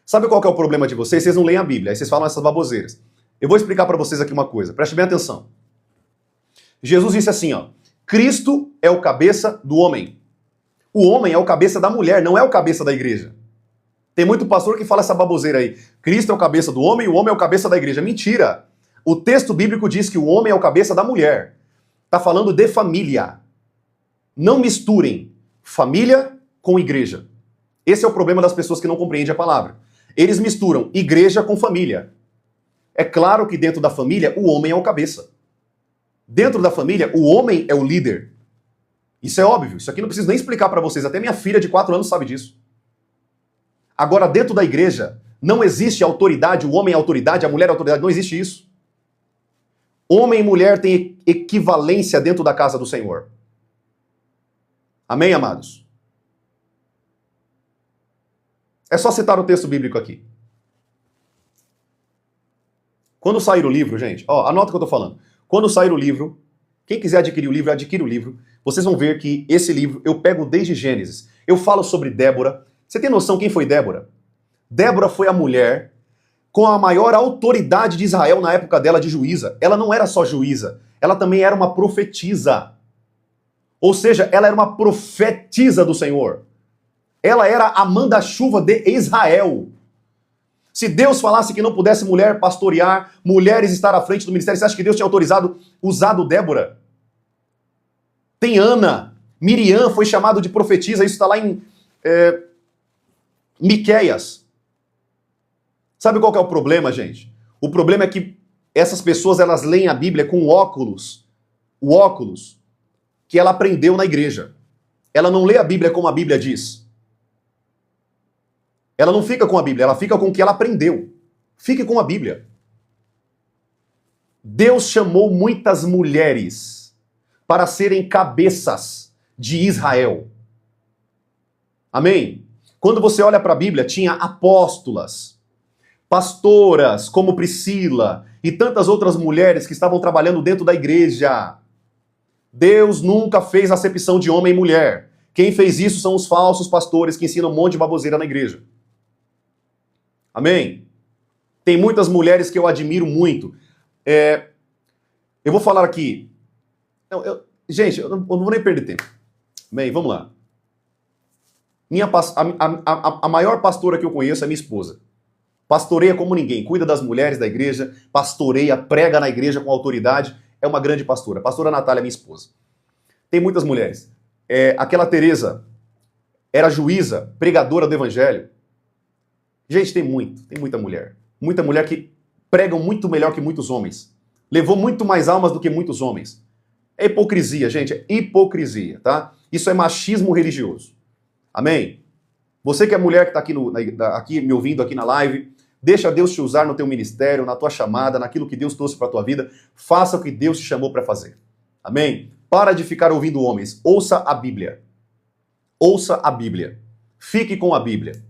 Sabe qual que é o problema de vocês? Vocês não leem a Bíblia, aí vocês falam essas baboseiras. Eu vou explicar para vocês aqui uma coisa, preste bem atenção. Jesus disse assim, ó, Cristo é o cabeça do homem. O homem é o cabeça da mulher, não é o cabeça da igreja. Tem muito pastor que fala essa baboseira aí. Cristo é o cabeça do homem e o homem é o cabeça da igreja. Mentira! O texto bíblico diz que o homem é o cabeça da mulher. Está falando de família. Não misturem família com igreja. Esse é o problema das pessoas que não compreendem a palavra. Eles misturam igreja com família. É claro que dentro da família o homem é o cabeça. Dentro da família o homem é o líder. Isso é óbvio. Isso aqui não preciso nem explicar para vocês. Até minha filha de 4 anos sabe disso. Agora, dentro da igreja, não existe autoridade, o homem é autoridade, a mulher é autoridade, não existe isso. Homem e mulher têm equivalência dentro da casa do Senhor. Amém, amados? É só citar o texto bíblico aqui. Quando sair o livro, gente, ó, anota o que eu tô falando. Quando sair o livro, quem quiser adquirir o livro, adquire o livro. Vocês vão ver que esse livro eu pego desde Gênesis. Eu falo sobre Débora. Você tem noção quem foi Débora? Débora foi a mulher com a maior autoridade de Israel na época dela de juíza. Ela não era só juíza, ela também era uma profetisa. Ou seja, ela era uma profetisa do Senhor. Ela era a manda-chuva de Israel. Se Deus falasse que não pudesse mulher pastorear, mulheres estar à frente do ministério, você acha que Deus tinha usado Débora? Tem Ana. Miriam foi chamado de profetisa, isso está lá em Miqueias. Sabe qual que é o problema, gente? O problema é que essas pessoas, elas leem a Bíblia com o óculos que ela aprendeu na igreja. Ela não lê a Bíblia como a Bíblia diz. Ela não fica com a Bíblia, ela fica com o que ela aprendeu. Fique com a Bíblia. Deus chamou muitas mulheres para serem cabeças de Israel. Amém? Quando você olha para a Bíblia, tinha apóstolas, pastoras como Priscila e tantas outras mulheres que estavam trabalhando dentro da igreja. Deus nunca fez acepção de homem e mulher. Quem fez isso são os falsos pastores que ensinam um monte de baboseira na igreja. Amém? Tem muitas mulheres que eu admiro muito. Eu vou falar aqui. Gente, eu não vou nem perder tempo. Bem, vamos lá. A maior pastora que eu conheço é minha esposa. Pastoreia como ninguém, cuida das mulheres da igreja, pastoreia, prega na igreja com autoridade. É uma grande pastora. A pastora Natália é minha esposa. Tem muitas mulheres. Aquela Teresa era juíza, pregadora do evangelho. Gente, tem muita mulher. Muita mulher que pregam muito melhor que muitos homens. Levou muito mais almas do que muitos homens. É hipocrisia, gente, é hipocrisia, tá? Isso é machismo religioso. Amém? Você que é mulher que está aqui me ouvindo aqui na live, deixa Deus te usar no teu ministério, na tua chamada, naquilo que Deus trouxe para a tua vida. Faça o que Deus te chamou para fazer. Amém? Para de ficar ouvindo homens. Ouça a Bíblia. Ouça a Bíblia. Fique com a Bíblia.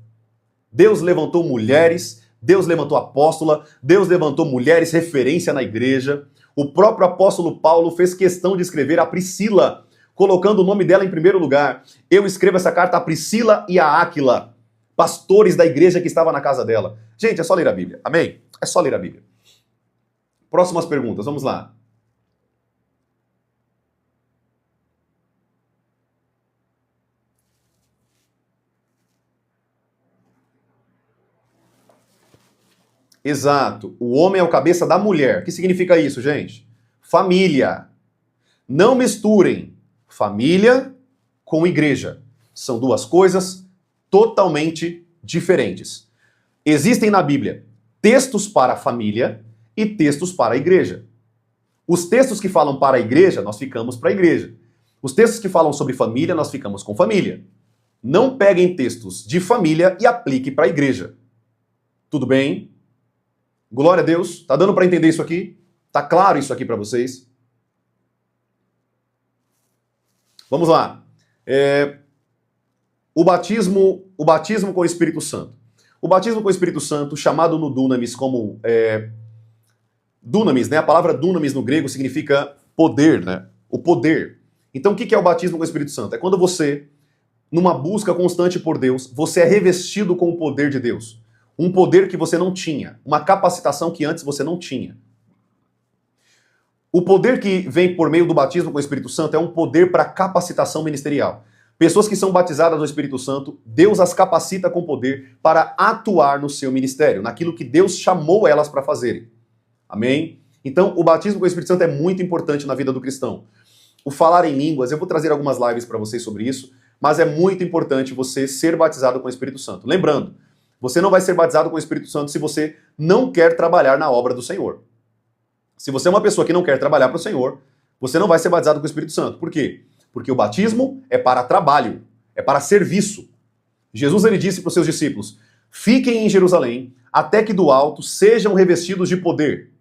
Deus levantou mulheres, Deus levantou apóstola, Deus levantou mulheres referência na igreja. O próprio apóstolo Paulo fez questão de escrever a Priscila, colocando o nome dela em primeiro lugar. Eu escrevo essa carta a Priscila e a Áquila, pastores da igreja que estava na casa dela. Gente, é só ler a Bíblia. Amém? É só ler a Bíblia. Próximas perguntas, vamos lá. Exato. O homem é o cabeça da mulher. O que significa isso, gente? Família. Não misturem família com igreja. São duas coisas totalmente diferentes. Existem na Bíblia textos para a família e textos para a igreja. Os textos que falam para a igreja, nós ficamos para a igreja. Os textos que falam sobre família, nós ficamos com família. Não peguem textos de família e aplique para a igreja. Tudo bem? Glória a Deus. Tá dando para entender isso aqui? Tá claro isso aqui para vocês? Vamos lá. O batismo com o Espírito Santo. O batismo com o Espírito Santo, chamado no Dunamis como... Dunamis, né? A palavra dunamis no grego significa poder, né? O poder. Então o que é o batismo com o Espírito Santo? É quando você, numa busca constante por Deus, você é revestido com o poder de Deus. Um poder que você não tinha. Uma capacitação que antes você não tinha. O poder que vem por meio do batismo com o Espírito Santo é um poder para capacitação ministerial. Pessoas que são batizadas no Espírito Santo, Deus as capacita com poder para atuar no seu ministério, naquilo que Deus chamou elas para fazerem. Amém? Então, o batismo com o Espírito Santo é muito importante na vida do cristão. O falar em línguas, eu vou trazer algumas lives para vocês sobre isso, mas é muito importante você ser batizado com o Espírito Santo. Lembrando, você não vai ser batizado com o Espírito Santo se você não quer trabalhar na obra do Senhor. Se você é uma pessoa que não quer trabalhar para o Senhor, você não vai ser batizado com o Espírito Santo. Por quê? Porque o batismo é para trabalho, é para serviço. Jesus ele disse para os seus discípulos, fiquem em Jerusalém até que do alto sejam revestidos de poder.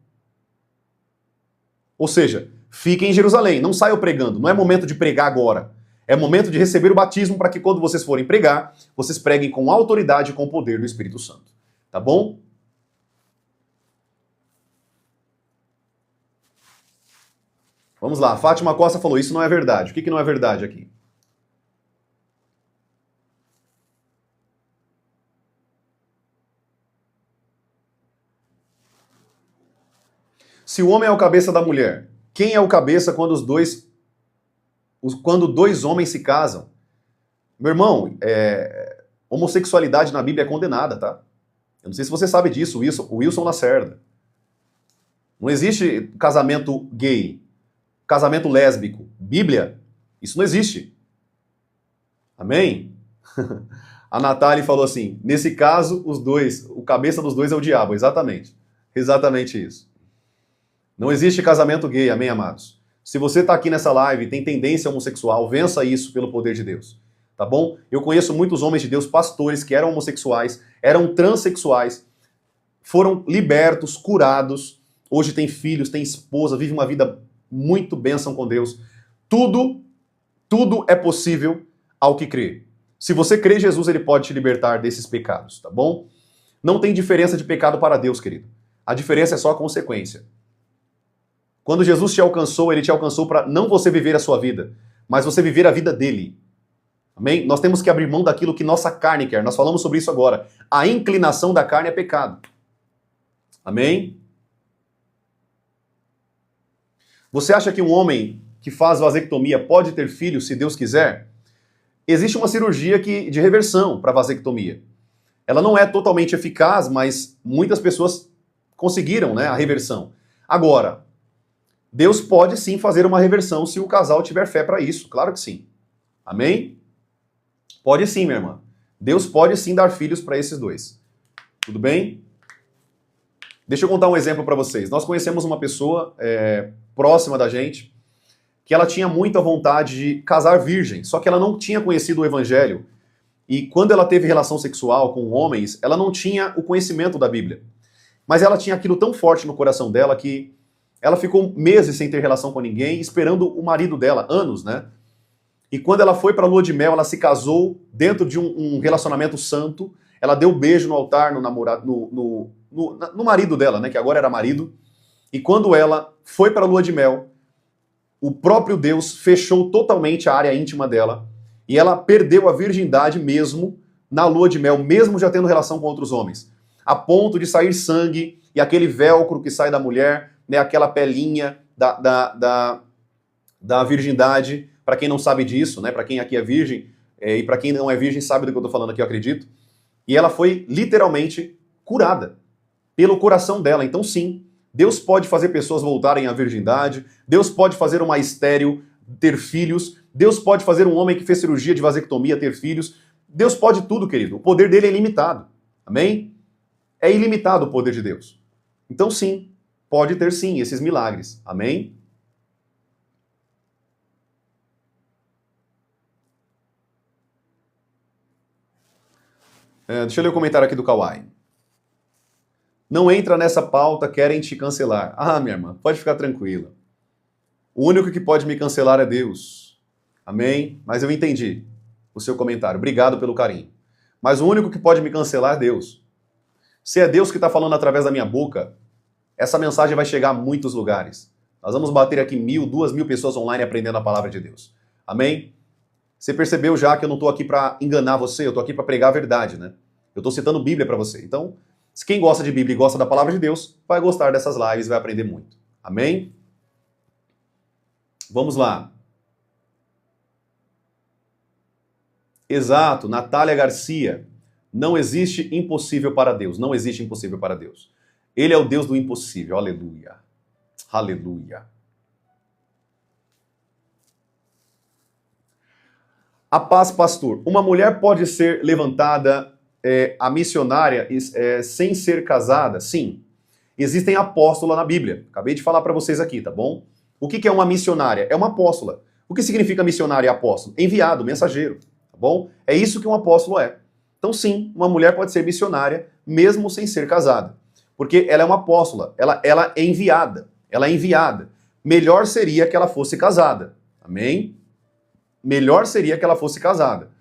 Ou seja, fiquem em Jerusalém, não saiam pregando, não é momento de pregar agora. É momento de receber o batismo para que quando vocês forem pregar, vocês preguem com autoridade e com o poder do Espírito Santo. Tá bom? Vamos lá, a Fátima Costa falou, isso não é verdade. O que não é verdade aqui? Se o homem é o cabeça da mulher, quem é o cabeça quando dois homens se casam? Meu irmão, homossexualidade na Bíblia é condenada, tá? Eu não sei se você sabe disso, o Wilson Lacerda. Não existe casamento gay, casamento lésbico. Bíblia, isso não existe. Amém? A Natália falou assim, nesse caso, os dois, o cabeça dos dois é o diabo, exatamente. Exatamente isso. Não existe casamento gay, amém, amados? Se você está aqui nessa live e tem tendência homossexual, vença isso pelo poder de Deus, tá bom? Eu conheço muitos homens de Deus, pastores, que eram homossexuais, eram transexuais, foram libertos, curados, hoje tem filhos, tem esposa, vive uma vida muito bênção com Deus. Tudo é possível ao que crê. Se você crê em Jesus, ele pode te libertar desses pecados, tá bom? Não tem diferença de pecado para Deus, querido. A diferença é só a consequência. Quando Jesus te alcançou, ele te alcançou para não você viver a sua vida, mas você viver a vida dele. Amém? Nós temos que abrir mão daquilo que nossa carne quer. Nós falamos sobre isso agora. A inclinação da carne é pecado. Amém? Você acha que um homem que faz vasectomia pode ter filho se Deus quiser? Existe uma cirurgia de reversão para vasectomia. Ela não é totalmente eficaz, mas muitas pessoas conseguiram, né, a reversão. Agora, Deus pode sim fazer uma reversão se o casal tiver fé para isso. Claro que sim. Amém? Pode sim, minha irmã. Deus pode sim dar filhos para esses dois. Tudo bem? Deixa eu contar um exemplo para vocês. Nós conhecemos uma pessoa próxima da gente que ela tinha muita vontade de casar virgem, só que ela não tinha conhecido o evangelho. E quando ela teve relação sexual com homens, ela não tinha o conhecimento da Bíblia. Mas ela tinha aquilo tão forte no coração dela que ela ficou meses sem ter relação com ninguém, esperando o marido dela, anos, né? E quando ela foi para a lua de mel, ela se casou dentro de um relacionamento santo. Ela deu beijo no altar, no namorado, no marido dela, né? Que agora era marido. E quando ela foi para a lua de mel, o próprio Deus fechou totalmente a área íntima dela e ela perdeu a virgindade mesmo na lua de mel, mesmo já tendo relação com outros homens, a ponto de sair sangue e aquele velcro que sai da mulher, né, aquela pelinha da virgindade, para quem não sabe disso, né, para quem aqui é virgem e para quem não é virgem sabe do que eu estou falando aqui, eu acredito, e ela foi literalmente curada pelo coração dela. Então sim, Deus pode fazer pessoas voltarem à virgindade, Deus pode fazer uma estéril ter filhos, Deus pode fazer um homem que fez cirurgia de vasectomia ter filhos. Deus pode tudo, querido. O poder dele é ilimitado. Amém? É ilimitado o poder de Deus. Então sim, pode ter sim esses milagres. Amém? Deixa eu ler o comentário aqui do Kawai. Não entra nessa pauta, querem te cancelar. Ah, minha irmã, pode ficar tranquila. O único que pode me cancelar é Deus. Amém? Mas eu entendi o seu comentário. Obrigado pelo carinho. Mas o único que pode me cancelar é Deus. Se é Deus que está falando através da minha boca, essa mensagem vai chegar a muitos lugares. Nós vamos bater aqui 1.000, 2.000 pessoas online aprendendo a palavra de Deus. Amém? Você percebeu já que eu não estou aqui para enganar você, eu estou aqui para pregar a verdade, né? Eu estou citando Bíblia para você. Então, se quem gosta de Bíblia e gosta da palavra de Deus, vai gostar dessas lives, vai aprender muito. Amém? Vamos lá. Exato, Natália Garcia. Não existe impossível para Deus. Não existe impossível para Deus. Ele é o Deus do impossível. Aleluia. Aleluia. A paz, pastor. Uma mulher pode ser levantada a missionária sem ser casada? Sim. Existem apóstolas na Bíblia. Acabei de falar para vocês aqui, tá bom? O que é uma missionária? É uma apóstola. O que significa missionária e apóstolo? Enviado, mensageiro, tá bom? É isso que um apóstolo é. Então sim, uma mulher pode ser missionária mesmo sem ser casada. Porque ela é uma apóstola, ela é enviada. Ela é enviada. Melhor seria que ela fosse casada. Amém? Melhor seria que ela fosse casada.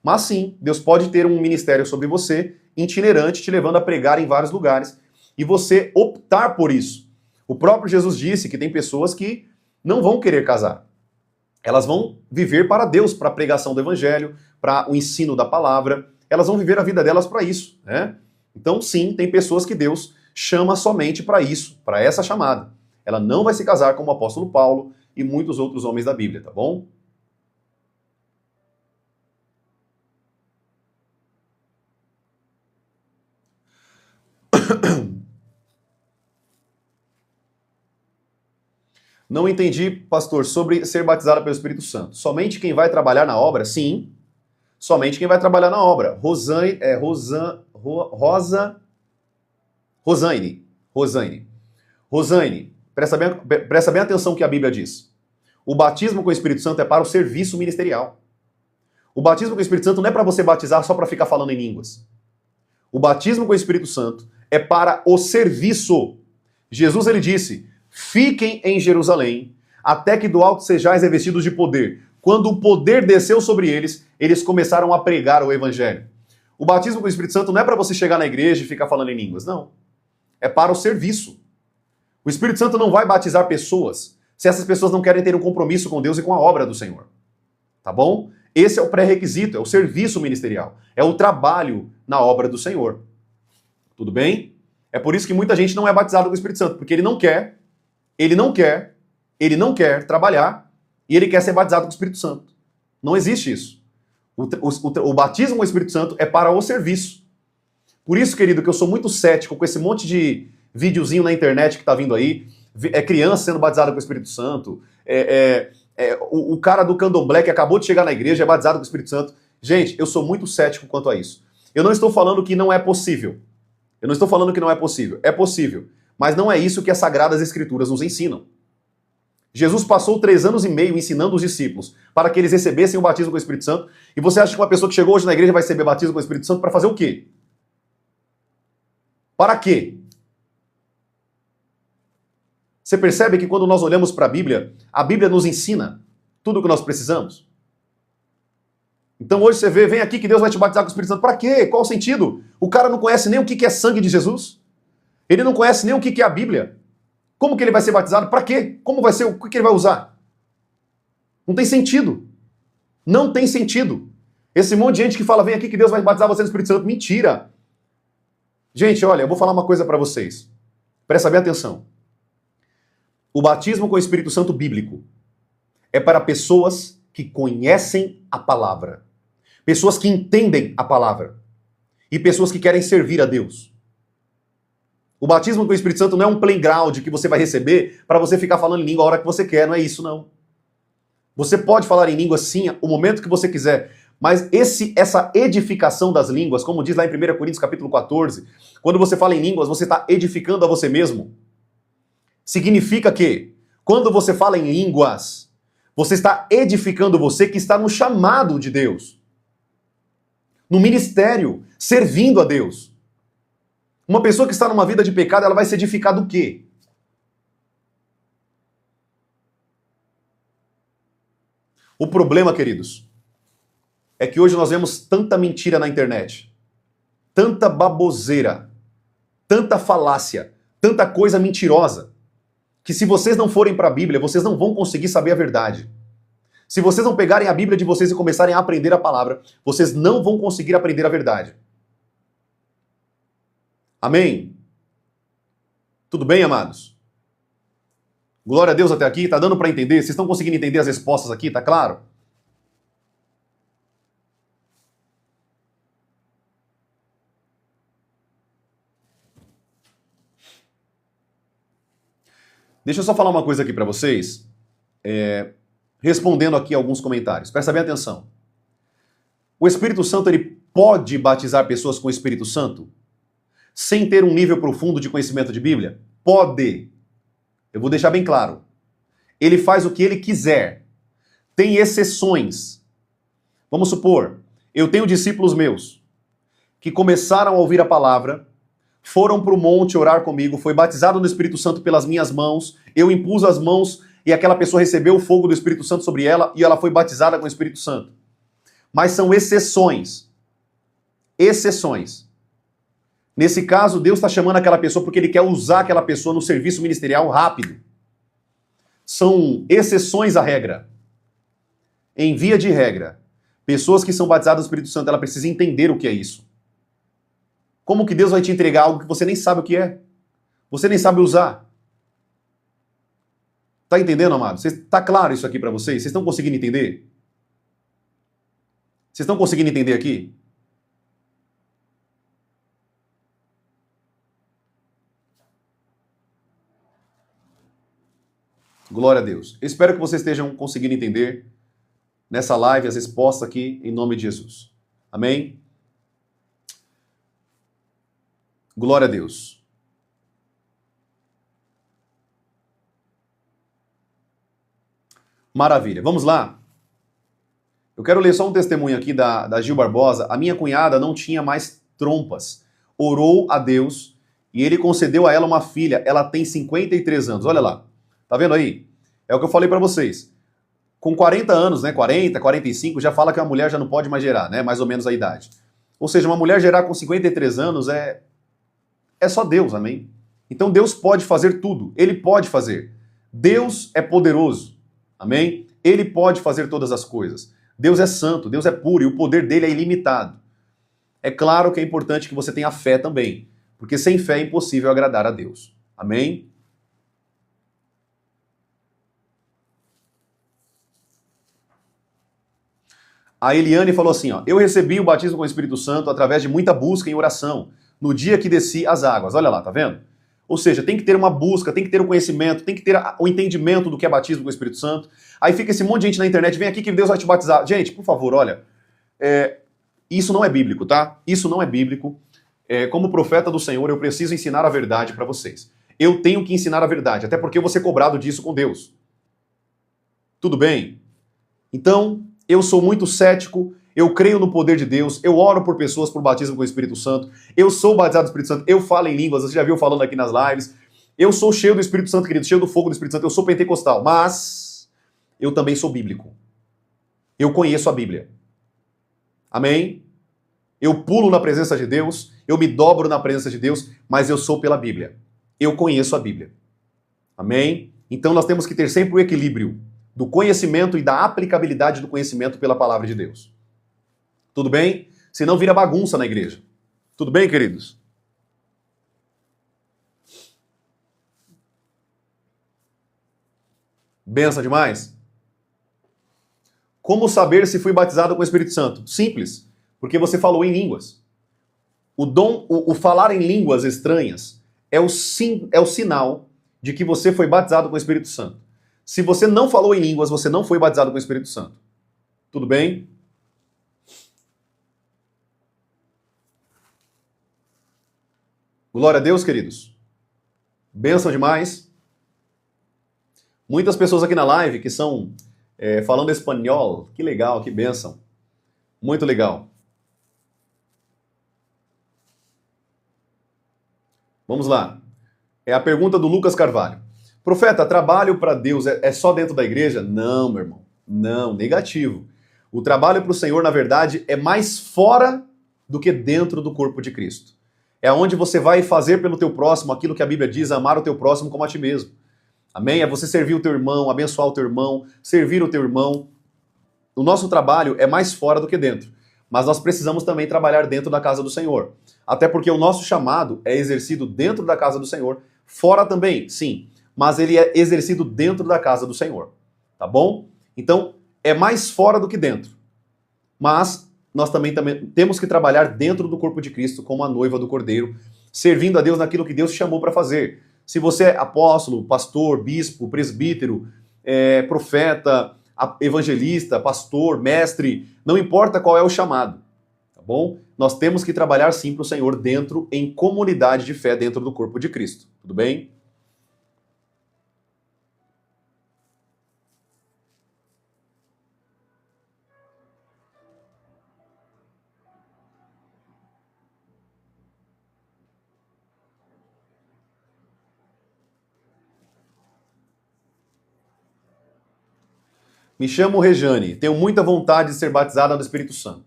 Mas sim, Deus pode ter um ministério sobre você, itinerante, te levando a pregar em vários lugares, e você optar por isso. O próprio Jesus disse que tem pessoas que não vão querer casar. Elas vão viver para Deus, para a pregação do evangelho, para o ensino da palavra. Elas vão viver a vida delas para isso, né? Então sim, tem pessoas que Deus chama somente para isso, para essa chamada. Ela não vai se casar como o apóstolo Paulo e muitos outros homens da Bíblia, tá bom? Não entendi, pastor, sobre ser batizado pelo Espírito Santo. Somente quem vai trabalhar na obra? Sim. Somente quem vai trabalhar na obra. Rosaine, presta bem atenção no que a Bíblia diz. O batismo com o Espírito Santo é para o serviço ministerial. O batismo com o Espírito Santo não é para você batizar só para ficar falando em línguas. O batismo com o Espírito Santo é para o serviço. Jesus, ele disse, fiquem em Jerusalém, até que do alto sejais revestidos de poder. Quando o poder desceu sobre eles, eles começaram a pregar o evangelho. O batismo com o Espírito Santo não é para você chegar na igreja e ficar falando em línguas, não. É para o serviço. O Espírito Santo não vai batizar pessoas se essas pessoas não querem ter um compromisso com Deus e com a obra do Senhor. Tá bom? Esse é o pré-requisito, é o serviço ministerial. É o trabalho na obra do Senhor. Tudo bem? É por isso que muita gente não é batizado com o Espírito Santo, porque ele não quer trabalhar e ele quer ser batizado com o Espírito Santo. Não existe isso. O batismo com o Espírito Santo é para o serviço. Por isso, querido, que eu sou muito cético com esse monte de videozinho na internet que tá vindo aí, criança sendo batizada com o Espírito Santo, o cara do candomblé que acabou de chegar na igreja é batizado com o Espírito Santo. Gente, eu sou muito cético quanto a isso. Eu não estou falando que não é possível. É possível. Mas não é isso que as Sagradas Escrituras nos ensinam. Jesus passou 3 anos e meio ensinando os discípulos para que eles recebessem o batismo com o Espírito Santo. E você acha que uma pessoa que chegou hoje na igreja vai receber batismo com o Espírito Santo para fazer o quê? Para quê? Você percebe que quando nós olhamos para a Bíblia nos ensina tudo o que nós precisamos? Então hoje você vem aqui que Deus vai te batizar com o Espírito Santo. Para quê? Qual o sentido? O cara não conhece nem o que é sangue de Jesus. Ele não conhece nem o que é a Bíblia. Como que ele vai ser batizado? Para quê? Como vai ser? O que ele vai usar? Não tem sentido. Não tem sentido. Esse monte de gente que fala, vem aqui que Deus vai batizar você no Espírito Santo. Mentira. Gente, olha, eu vou falar uma coisa para vocês. Presta bem atenção. O batismo com o Espírito Santo bíblico é para pessoas que conhecem a palavra. Pessoas que entendem a palavra. E pessoas que querem servir a Deus. O batismo com o Espírito Santo não é um playground que você vai receber para você ficar falando em língua a hora que você quer, não é isso não. Você pode falar em língua sim, o momento que você quiser, mas essa edificação das línguas, como diz lá em 1 Coríntios capítulo 14, quando você fala em línguas, você está edificando a você mesmo. Significa que, quando você fala em línguas, você está edificando você que está no chamado de Deus. No ministério, servindo a Deus. Uma pessoa que está numa vida de pecado, ela vai se edificar do quê? O problema, queridos, é que hoje nós vemos tanta mentira na internet, tanta baboseira, tanta falácia, tanta coisa mentirosa, que se vocês não forem para a Bíblia, vocês não vão conseguir saber a verdade. Se vocês não pegarem a Bíblia de vocês e começarem a aprender a palavra, vocês não vão conseguir aprender a verdade. Amém? Tudo bem, amados? Glória a Deus até aqui, tá dando para entender? Vocês estão conseguindo entender as respostas aqui, tá claro? Deixa eu só falar uma coisa aqui para vocês, respondendo aqui alguns comentários. Presta bem atenção. O Espírito Santo, ele pode batizar pessoas com o Espírito Santo? Sem ter um nível profundo de conhecimento de Bíblia? Pode. Eu vou deixar bem claro. Ele faz o que ele quiser. Tem exceções. Vamos supor, eu tenho discípulos meus que começaram a ouvir a palavra, foram para o monte orar comigo, foi batizado no Espírito Santo pelas minhas mãos, eu impus as mãos e aquela pessoa recebeu o fogo do Espírito Santo sobre ela e ela foi batizada com o Espírito Santo. Mas são exceções. Exceções. Nesse caso, Deus está chamando aquela pessoa porque Ele quer usar aquela pessoa no serviço ministerial rápido. São exceções à regra. Em via de regra, pessoas que são batizadas no Espírito Santo, ela precisa entender o que é isso. Como que Deus vai te entregar algo que você nem sabe o que é? Você nem sabe usar. Tá entendendo, amado? Tá claro isso aqui para vocês? Vocês estão conseguindo entender? Vocês estão conseguindo entender aqui? Glória a Deus. Eu espero que vocês estejam conseguindo entender. nessa live as respostas aqui em nome de Jesus. Amém? Glória a Deus. Maravilha. Vamos lá? Eu quero ler só um testemunho aqui da Gil Barbosa. A minha cunhada não tinha mais trompas. Orou a Deus e ele concedeu a ela uma filha. Ela tem 53 anos. Olha lá. Tá vendo aí? É o que eu falei pra vocês. Com 40 anos, né? 40, 45, já fala que uma mulher já não pode mais gerar, né? Mais ou menos a idade. Ou seja, uma mulher gerar com 53 anos é só Deus, amém? Então Deus pode fazer tudo. Ele pode fazer. Deus é poderoso. Amém? Ele pode fazer todas as coisas. Deus é santo, Deus é puro e o poder dele é ilimitado. É claro que é importante que você tenha fé também, porque sem fé é impossível agradar a Deus. Amém? A Eliane falou assim, ó, eu recebi o batismo com o Espírito Santo através de muita busca em oração, no dia que desci as águas. Olha lá, tá vendo? Ou seja, tem que ter uma busca, tem que ter o conhecimento, tem que ter o entendimento do que é batismo com o Espírito Santo. Aí fica esse monte de gente na internet, vem aqui que Deus vai te batizar. Gente, por favor, olha, isso não é bíblico, tá? Isso não é bíblico. Como profeta do Senhor, eu preciso ensinar a verdade para vocês. Eu tenho que ensinar a verdade, até porque eu vou ser cobrado disso com Deus. Tudo bem? Então, eu sou muito cético, eu creio no poder de Deus, eu oro por pessoas por batismo com o Espírito Santo, eu sou batizado do Espírito Santo, eu falo em línguas, você já viu falando aqui nas lives, eu sou cheio do Espírito Santo, querido, cheio do fogo do Espírito Santo, eu sou pentecostal, mas eu também sou bíblico. Eu conheço a Bíblia. Amém? Eu pulo na presença de Deus, eu me dobro na presença de Deus, mas eu sou pela Bíblia. Eu conheço a Bíblia. Amém? Então nós temos que ter sempre o equilíbrio do conhecimento e da aplicabilidade do conhecimento pela palavra de Deus. Tudo bem? Senão vira bagunça na igreja. Tudo bem, queridos? Benção demais? Como saber se fui batizado com o Espírito Santo? Simples, porque você falou em línguas. O falar em línguas estranhas é o sinal de que você foi batizado com o Espírito Santo. Se você não falou em línguas, você não foi batizado com o Espírito Santo. Tudo bem? Glória a Deus, queridos. Benção demais. Muitas pessoas aqui na live que são falando espanhol. Que legal, que benção. Muito legal. Vamos lá. É a pergunta do Lucas Carvalho. Profeta, trabalho para Deus é só dentro da igreja? Não, meu irmão. Não, negativo. O trabalho para o Senhor, na verdade, é mais fora do que dentro do corpo de Cristo. É onde você vai fazer pelo teu próximo aquilo que a Bíblia diz, amar o teu próximo como a ti mesmo. Amém? É você servir o teu irmão, abençoar o teu irmão, servir o teu irmão. O nosso trabalho é mais fora do que dentro. Mas nós precisamos também trabalhar dentro da casa do Senhor. Até porque o nosso chamado é exercido dentro da casa do Senhor. Fora também, sim. Mas ele é exercido dentro da casa do Senhor. Tá bom? Então, é mais fora do que dentro. Mas nós também temos que trabalhar dentro do corpo de Cristo como a noiva do Cordeiro, servindo a Deus naquilo que Deus te chamou para fazer. Se você é apóstolo, pastor, bispo, presbítero, profeta, evangelista, pastor, mestre, não importa qual é o chamado, tá bom? Nós temos que trabalhar sim para o Senhor dentro, em comunidade de fé dentro do corpo de Cristo. Tudo bem? Me chamo Rejane, tenho muita vontade de ser batizada no Espírito Santo.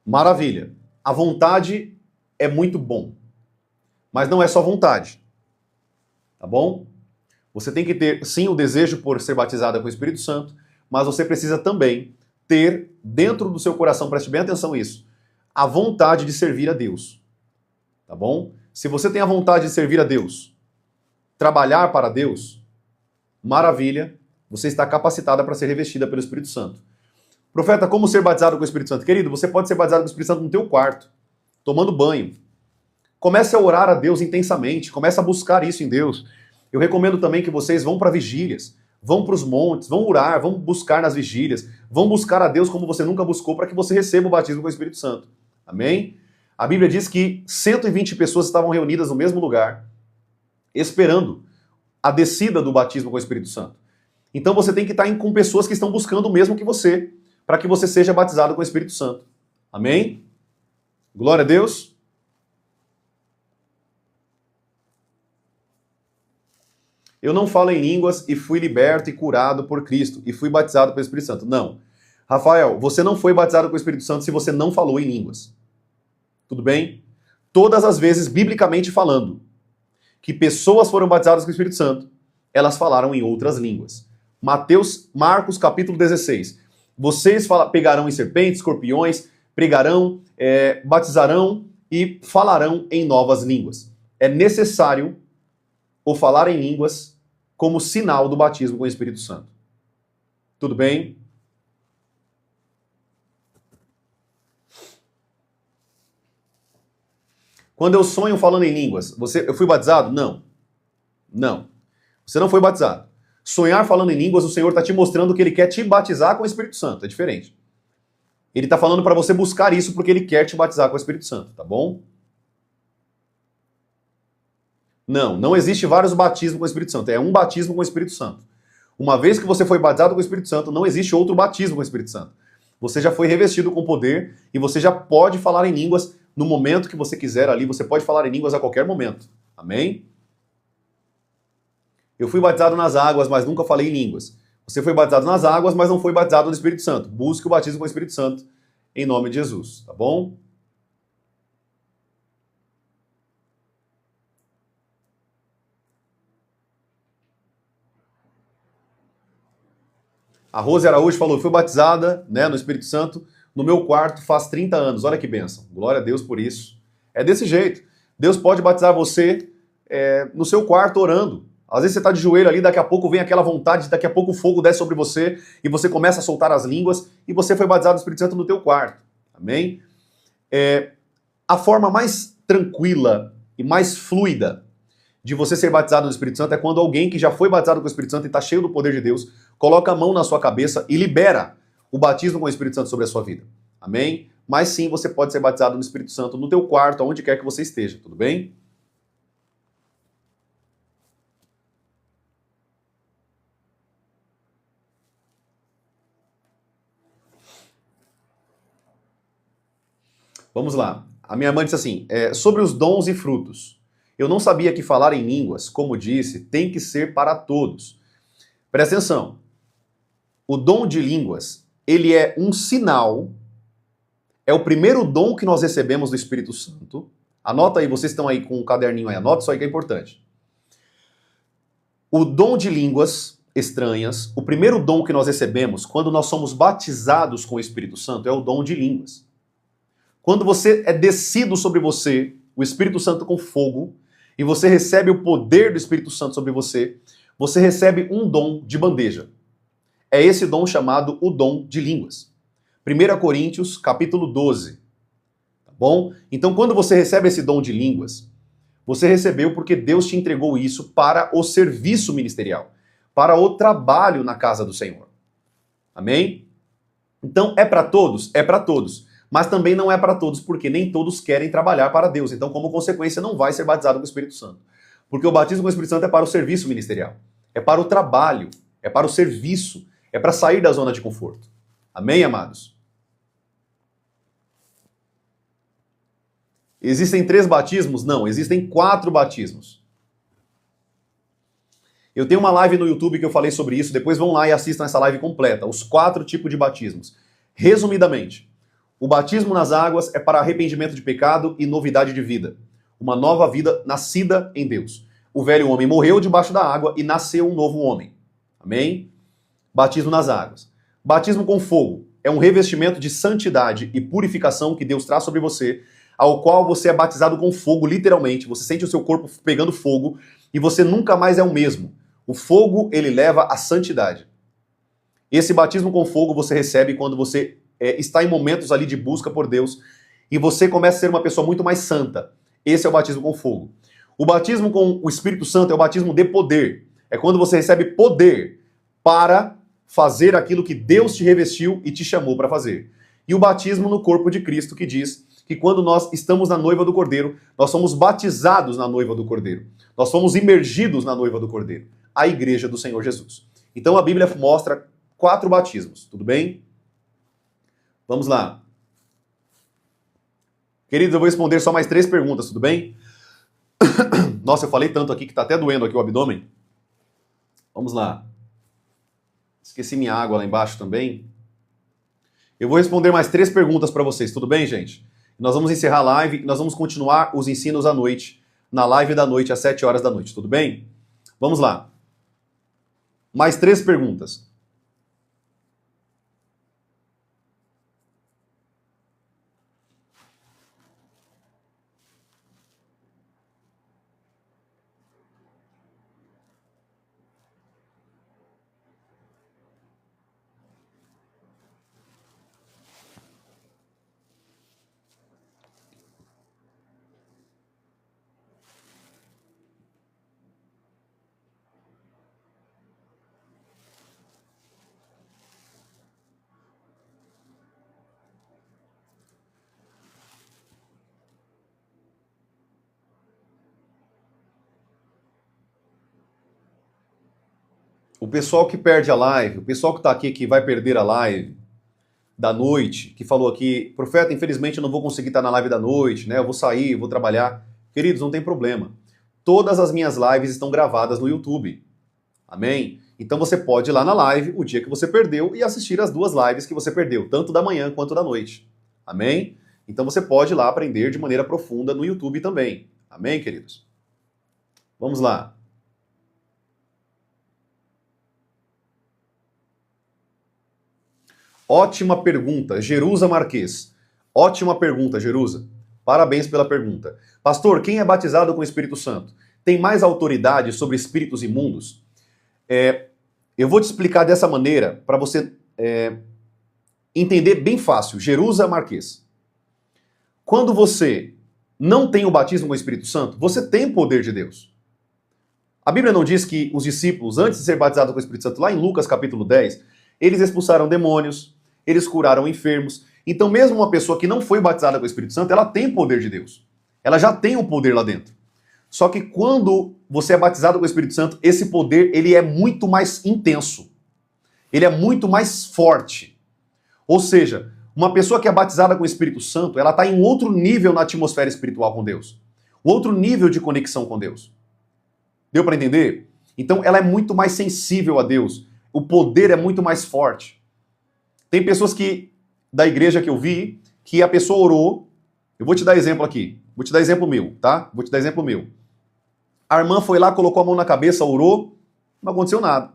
Maravilha. A vontade é muito bom, mas não é só vontade, tá bom? Você tem que ter, sim, o desejo por ser batizada com o Espírito Santo, mas você precisa também ter dentro do seu coração, preste bem atenção nisso, a vontade de servir a Deus, tá bom? Se você tem a vontade de servir a Deus, trabalhar para Deus, maravilha, você está capacitada para ser revestida pelo Espírito Santo. Profeta, como ser batizado com o Espírito Santo? Querido, você pode ser batizado com o Espírito Santo no teu quarto, tomando banho. Comece a orar a Deus intensamente, comece a buscar isso em Deus. Eu recomendo também que vocês vão para vigílias, vão para os montes, vão orar, vão buscar nas vigílias, vão buscar a Deus como você nunca buscou para que você receba o batismo com o Espírito Santo. Amém? A Bíblia diz que 120 pessoas estavam reunidas no mesmo lugar, esperando a descida do batismo com o Espírito Santo. Então você tem que estar com pessoas que estão buscando o mesmo que você, para que você seja batizado com o Espírito Santo. Amém? Glória a Deus. Eu não falo em línguas e fui liberto e curado por Cristo e fui batizado pelo Espírito Santo. Não. Rafael, você não foi batizado com o Espírito Santo se você não falou em línguas. Tudo bem? Todas as vezes, biblicamente falando, que pessoas foram batizadas com o Espírito Santo, elas falaram em outras línguas. Marcos capítulo 16. Vocês pegarão em serpentes, escorpiões, pregarão, batizarão e falarão em novas línguas. É necessário o falar em línguas como sinal do batismo com o Espírito Santo. Tudo bem? Quando eu sonho falando em línguas, eu fui batizado? Não. Não. Você não foi batizado. Sonhar falando em línguas, o Senhor está te mostrando que Ele quer te batizar com o Espírito Santo. É diferente. Ele está falando para você buscar isso porque Ele quer te batizar com o Espírito Santo, tá bom? Não existe vários batismos com o Espírito Santo. É um batismo com o Espírito Santo. Uma vez que você foi batizado com o Espírito Santo, não existe outro batismo com o Espírito Santo. Você já foi revestido com poder e você já pode falar em línguas no momento que você quiser ali. Você pode falar em línguas a qualquer momento. Amém? Eu fui batizado nas águas, mas nunca falei em línguas. Você foi batizado nas águas, mas não foi batizado no Espírito Santo. Busque o batismo com o Espírito Santo em nome de Jesus. Tá bom? A Rose Araújo falou, fui batizada, no Espírito Santo no meu quarto faz 30 anos. Olha que bênção. Glória a Deus por isso. É desse jeito. Deus pode batizar você no seu quarto orando. Às vezes você está de joelho ali, daqui a pouco vem aquela vontade, daqui a pouco o fogo desce sobre você e você começa a soltar as línguas e você foi batizado no Espírito Santo no teu quarto. Amém? A forma mais tranquila e mais fluida de você ser batizado no Espírito Santo é quando alguém que já foi batizado com o Espírito Santo e está cheio do poder de Deus, coloca a mão na sua cabeça e libera o batismo com o Espírito Santo sobre a sua vida. Amém? Mas sim, você pode ser batizado no Espírito Santo no teu quarto, aonde quer que você esteja, tudo bem? Vamos lá. A minha irmã disse assim, sobre os dons e frutos. Eu não sabia que falar em línguas, como disse, tem que ser para todos. Presta atenção. O dom de línguas, ele é um sinal, é o primeiro dom que nós recebemos do Espírito Santo. Anota aí, vocês estão aí com o caderninho aí, anota isso aí que é importante. O dom de línguas estranhas, o primeiro dom que nós recebemos quando nós somos batizados com o Espírito Santo é o dom de línguas. Quando você é descido sobre você, o Espírito Santo com fogo, e você recebe o poder do Espírito Santo sobre você, você recebe um dom de bandeja. É esse dom chamado o dom de línguas. 1 Coríntios, capítulo 12. Tá bom? Então, quando você recebe esse dom de línguas, você recebeu porque Deus te entregou isso para o serviço ministerial, para o trabalho na casa do Senhor. Amém? Então, é para todos? É para todos. Mas também não é para todos, porque nem todos querem trabalhar para Deus. Então, como consequência, não vai ser batizado com o Espírito Santo. Porque o batismo com o Espírito Santo é para o serviço ministerial. É para o trabalho. É para o serviço. É para sair da zona de conforto. Amém, amados? Existem 3 batismos? Não, existem 4 batismos. Eu tenho uma live no YouTube que eu falei sobre isso. Depois vão lá e assistam essa live completa. Os 4 tipos de batismos. Resumidamente. O batismo nas águas é para arrependimento de pecado e novidade de vida. Uma nova vida nascida em Deus. O velho homem morreu debaixo da água e nasceu um novo homem. Amém? Batismo nas águas. Batismo com fogo é um revestimento de santidade e purificação que Deus traz sobre você, ao qual você é batizado com fogo, literalmente. Você sente o seu corpo pegando fogo e você nunca mais é o mesmo. O fogo, ele leva à santidade. Esse batismo com fogo você recebe quando você está em momentos ali de busca por Deus e você começa a ser uma pessoa muito mais santa. Esse é o batismo com fogo. O batismo com o Espírito Santo é o batismo de poder. É quando você recebe poder para fazer aquilo que Deus te revestiu e te chamou para fazer. E o batismo no corpo de Cristo, que diz que quando nós estamos na noiva do Cordeiro, nós somos batizados na noiva do Cordeiro. Nós somos imergidos na noiva do Cordeiro, a igreja do Senhor Jesus. Então a Bíblia mostra 4 batismos, tudo bem? Vamos lá. Queridos, eu vou responder só mais 3 perguntas, tudo bem? Nossa, eu falei tanto aqui que tá até doendo aqui o abdômen. Vamos lá. Esqueci minha água lá embaixo também. Eu vou responder mais 3 perguntas para vocês, tudo bem, gente? Nós vamos encerrar a live e nós vamos continuar os ensinos à noite, na live da noite, às 7 horas da noite, tudo bem? Vamos lá. Mais 3 perguntas. O pessoal que perde a live, o pessoal que está aqui que vai perder a live da noite, que falou aqui, profeta, infelizmente eu não vou conseguir estar na live da noite, né? Eu vou sair, vou trabalhar. Queridos, não tem problema. Todas as minhas lives estão gravadas no YouTube. Amém? Então você pode ir lá na live, o dia que você perdeu, e assistir as 2 lives que você perdeu, tanto da manhã quanto da noite. Amém? Então você pode ir lá aprender de maneira profunda no YouTube também. Amém, queridos? Vamos lá. Ótima pergunta, Jerusa Marques. Ótima pergunta, Jerusa. Parabéns pela pergunta. Pastor, quem é batizado com o Espírito Santo tem mais autoridade sobre espíritos imundos? Eu vou te explicar dessa maneira para você entender bem fácil. Jerusa Marques. Quando você não tem o batismo com o Espírito Santo, você tem o poder de Deus. A Bíblia não diz que os discípulos, antes de ser batizados com o Espírito Santo, lá em Lucas capítulo 10, eles expulsaram demônios, eles curaram enfermos. Então mesmo uma pessoa que não foi batizada com o Espírito Santo, ela tem o poder de Deus. Ela já tem o poder lá dentro. Só que quando você é batizado com o Espírito Santo, esse poder ele é muito mais intenso. Ele é muito mais forte. Ou seja, uma pessoa que é batizada com o Espírito Santo, ela está em outro nível na atmosfera espiritual com Deus. Outro nível de conexão com Deus. Deu para entender? Então ela é muito mais sensível a Deus. O poder é muito mais forte. Tem pessoas da igreja que eu vi, que a pessoa orou. Eu vou te dar exemplo aqui. Vou te dar exemplo meu, tá? Vou te dar exemplo meu. A irmã foi lá, colocou a mão na cabeça, orou, não aconteceu nada.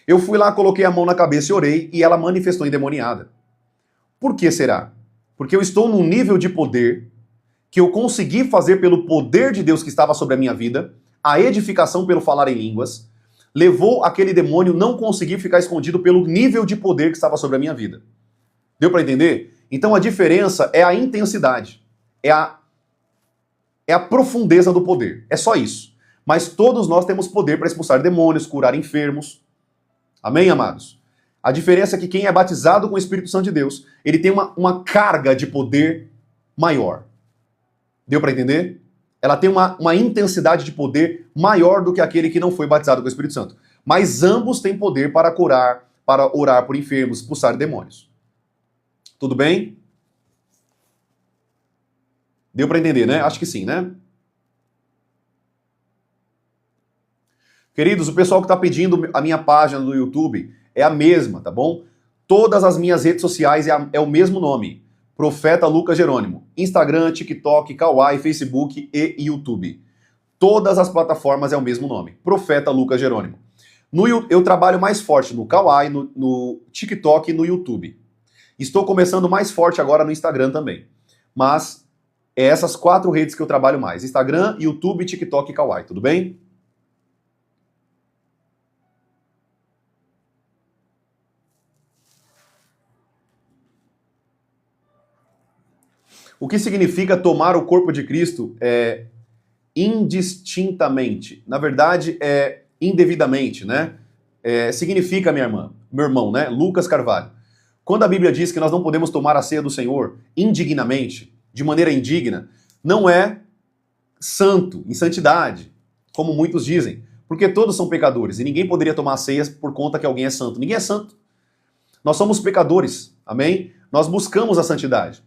Eu fui lá, coloquei a mão na cabeça e orei, e ela manifestou endemoniada. Por que será? Porque eu estou num nível de poder que eu consegui fazer pelo poder de Deus que estava sobre a minha vida, a edificação pelo falar em línguas, levou aquele demônio não conseguir ficar escondido pelo nível de poder que estava sobre a minha vida. Deu para entender? Então a diferença é a intensidade, é a profundeza do poder. É só isso. Mas todos nós temos poder para expulsar demônios, curar enfermos. Amém, amados? A diferença é que quem é batizado com o Espírito Santo de Deus, ele tem uma carga de poder maior. Deu para entender? Ela tem uma intensidade de poder maior do que aquele que não foi batizado com o Espírito Santo. Mas ambos têm poder para curar, para orar por enfermos, expulsar demônios. Tudo bem? Deu para entender, né? Acho que sim, né? Queridos, o pessoal que está pedindo a minha página no YouTube é a mesma, tá bom? Todas as minhas redes sociais é o mesmo nome. Profeta Lucas Jerônimo. Instagram, TikTok, Kawaii, Facebook e YouTube. Todas as plataformas é o mesmo nome. Profeta Lucas Jerônimo. Eu trabalho mais forte no Kawaii, no TikTok e no YouTube. Estou começando mais forte agora no Instagram também. Mas é essas 4 redes que eu trabalho mais. Instagram, YouTube, TikTok e Kawaii. Tudo bem? O que significa tomar o corpo de Cristo indistintamente? Na verdade, indevidamente, né? significa, minha irmã, meu irmão, né? Lucas Carvalho. Quando a Bíblia diz que nós não podemos tomar a ceia do Senhor indignamente, de maneira indigna, não é santo, em santidade, como muitos dizem, porque todos são pecadores e ninguém poderia tomar a ceia por conta que alguém é santo. Ninguém é santo. Nós somos pecadores, amém? Nós buscamos a santidade.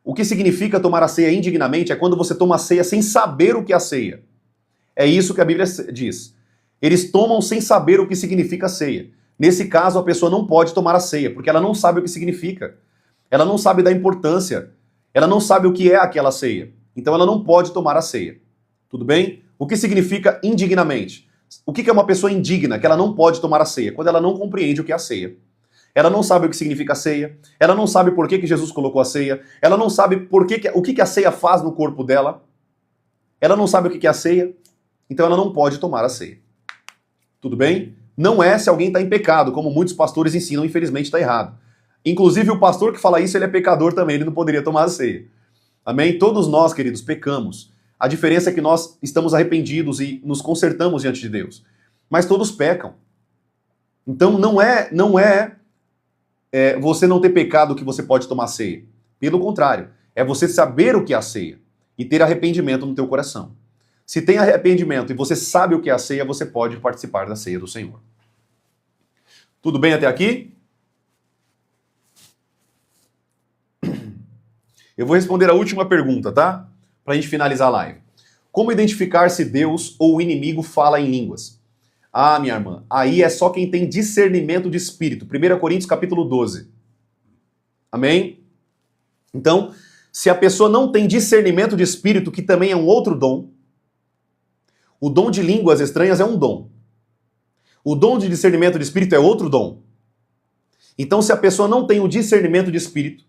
O que significa tomar a ceia indignamente é quando você toma a ceia sem saber o que é a ceia. É isso que a Bíblia diz. Eles tomam sem saber o que significa a ceia. Nesse caso, a pessoa não pode tomar a ceia, porque ela não sabe o que significa. Ela não sabe da importância. Ela não sabe o que é aquela ceia. Então ela não pode tomar a ceia. Tudo bem? O que significa indignamente? O que é uma pessoa indigna, que ela não pode tomar a ceia? Quando ela não compreende o que é a ceia. Ela não sabe o que significa a ceia, ela não sabe por que Jesus colocou a ceia, ela não sabe o que a ceia faz no corpo dela, ela não sabe o que é a ceia, então ela não pode tomar a ceia. Tudo bem? Não é se alguém está em pecado, como muitos pastores ensinam, infelizmente está errado. Inclusive o pastor que fala isso, ele é pecador também, ele não poderia tomar a ceia. Amém? Todos nós, queridos, pecamos. A diferença é que nós estamos arrependidos e nos consertamos diante de Deus. Mas todos pecam. Então não é você não ter pecado que você pode tomar ceia. Pelo contrário, é você saber o que é a ceia e ter arrependimento no teu coração. Se tem arrependimento e você sabe o que é a ceia, você pode participar da ceia do Senhor. Tudo bem até aqui? Eu vou responder a última pergunta, tá? Pra gente finalizar a live. Como identificar se Deus ou o inimigo fala em línguas? Ah, minha irmã, aí é só quem tem discernimento de espírito. 1 Coríntios capítulo 12. Amém? Então, se a pessoa não tem discernimento de espírito, que também é um outro dom, o dom de línguas estranhas é um dom. O dom de discernimento de espírito é outro dom. Então, se a pessoa não tem o discernimento de espírito,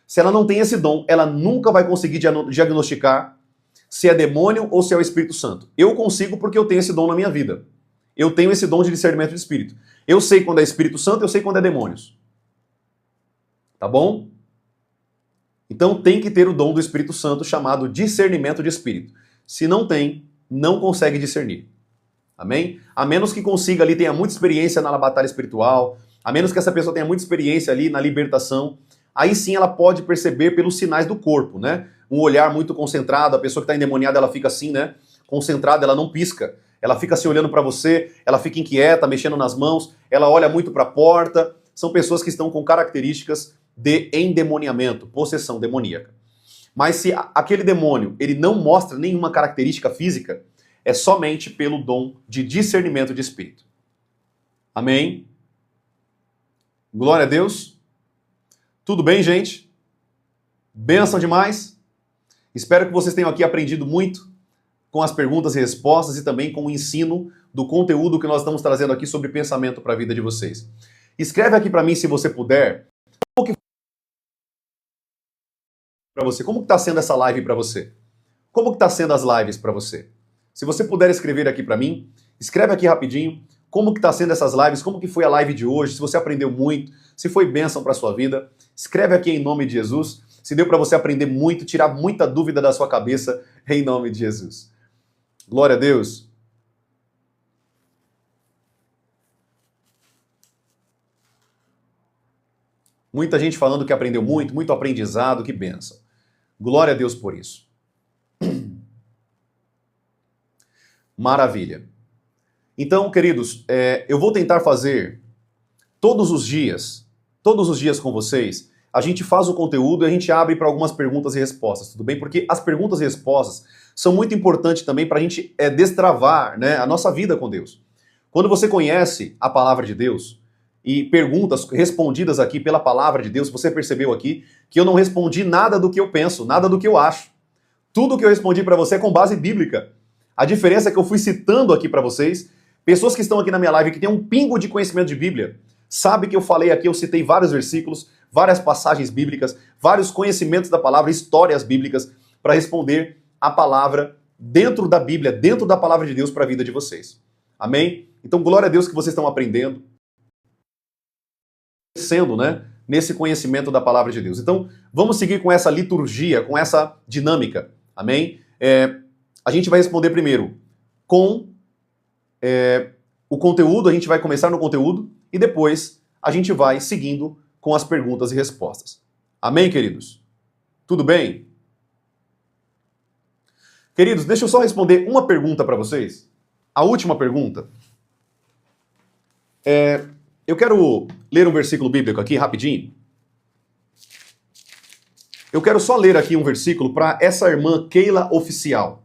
se ela não tem esse dom, ela nunca vai conseguir diagnosticar se é demônio ou se é o Espírito Santo. Eu consigo porque eu tenho esse dom na minha vida. Eu tenho esse dom de discernimento de espírito. Eu sei quando é Espírito Santo, eu sei quando é demônios. Tá bom? Então tem que ter o dom do Espírito Santo chamado discernimento de espírito. Se não tem, não consegue discernir. Amém? A menos que consiga ali, tenha muita experiência na batalha espiritual, a menos que essa pessoa tenha muita experiência ali na libertação, aí sim ela pode perceber pelos sinais do corpo, né? Um olhar muito concentrado, a pessoa que está endemoniada, ela fica assim, né? Concentrada, ela não pisca. Ela fica assim olhando para você, ela fica inquieta, mexendo nas mãos, ela olha muito para a porta. São pessoas que estão com características de endemoniamento, possessão demoníaca. Mas se aquele demônio, ele não mostra nenhuma característica física, é somente pelo dom de discernimento de espírito. Amém? Glória a Deus. Tudo bem, gente? Bênção demais. Espero que vocês tenham aqui aprendido muito com as perguntas e respostas e também com o ensino do conteúdo que nós estamos trazendo aqui sobre pensamento para a vida de vocês. Escreve aqui para mim, se você puder, como que está sendo essa live para você? Como que está sendo as lives para você? Se você puder escrever aqui para mim, escreve aqui rapidinho como que está sendo essas lives, como que foi a live de hoje, se você aprendeu muito, se foi bênção para sua vida. Escreve aqui em nome de Jesus, se deu para você aprender muito, tirar muita dúvida da sua cabeça, em nome de Jesus. Glória a Deus. Muita gente falando que aprendeu muito, muito aprendizado, que bênção. Glória a Deus por isso. Maravilha. Então, queridos, eu vou tentar fazer todos os dias com vocês, a gente faz o conteúdo e a gente abre para algumas perguntas e respostas, tudo bem? Porque as perguntas e respostas são muito importantes também para a gente destravar, né, a nossa vida com Deus. Quando você conhece a palavra de Deus e perguntas respondidas aqui pela palavra de Deus, você percebeu aqui que eu não respondi nada do que eu penso, nada do que eu acho. Tudo que eu respondi para você é com base bíblica. A diferença é que eu fui citando aqui para vocês, pessoas que estão aqui na minha live que têm um pingo de conhecimento de Bíblia, sabe que eu falei aqui, eu citei vários versículos, várias passagens bíblicas, vários conhecimentos da palavra, histórias bíblicas, para responder a palavra dentro da Bíblia, dentro da palavra de Deus para a vida de vocês. Amém? Então, glória a Deus que vocês estão aprendendo, crescendo, né, nesse conhecimento da palavra de Deus. Então, vamos seguir com essa liturgia, com essa dinâmica. Amém? A gente vai responder primeiro com o conteúdo, a gente vai começar no conteúdo e depois a gente vai seguindo com as perguntas e respostas. Amém, queridos? Tudo bem? Queridos, deixa eu só responder uma pergunta para vocês. A última pergunta. Eu quero ler um versículo bíblico aqui rapidinho. Eu quero só ler aqui um versículo para essa irmã Keila Oficial.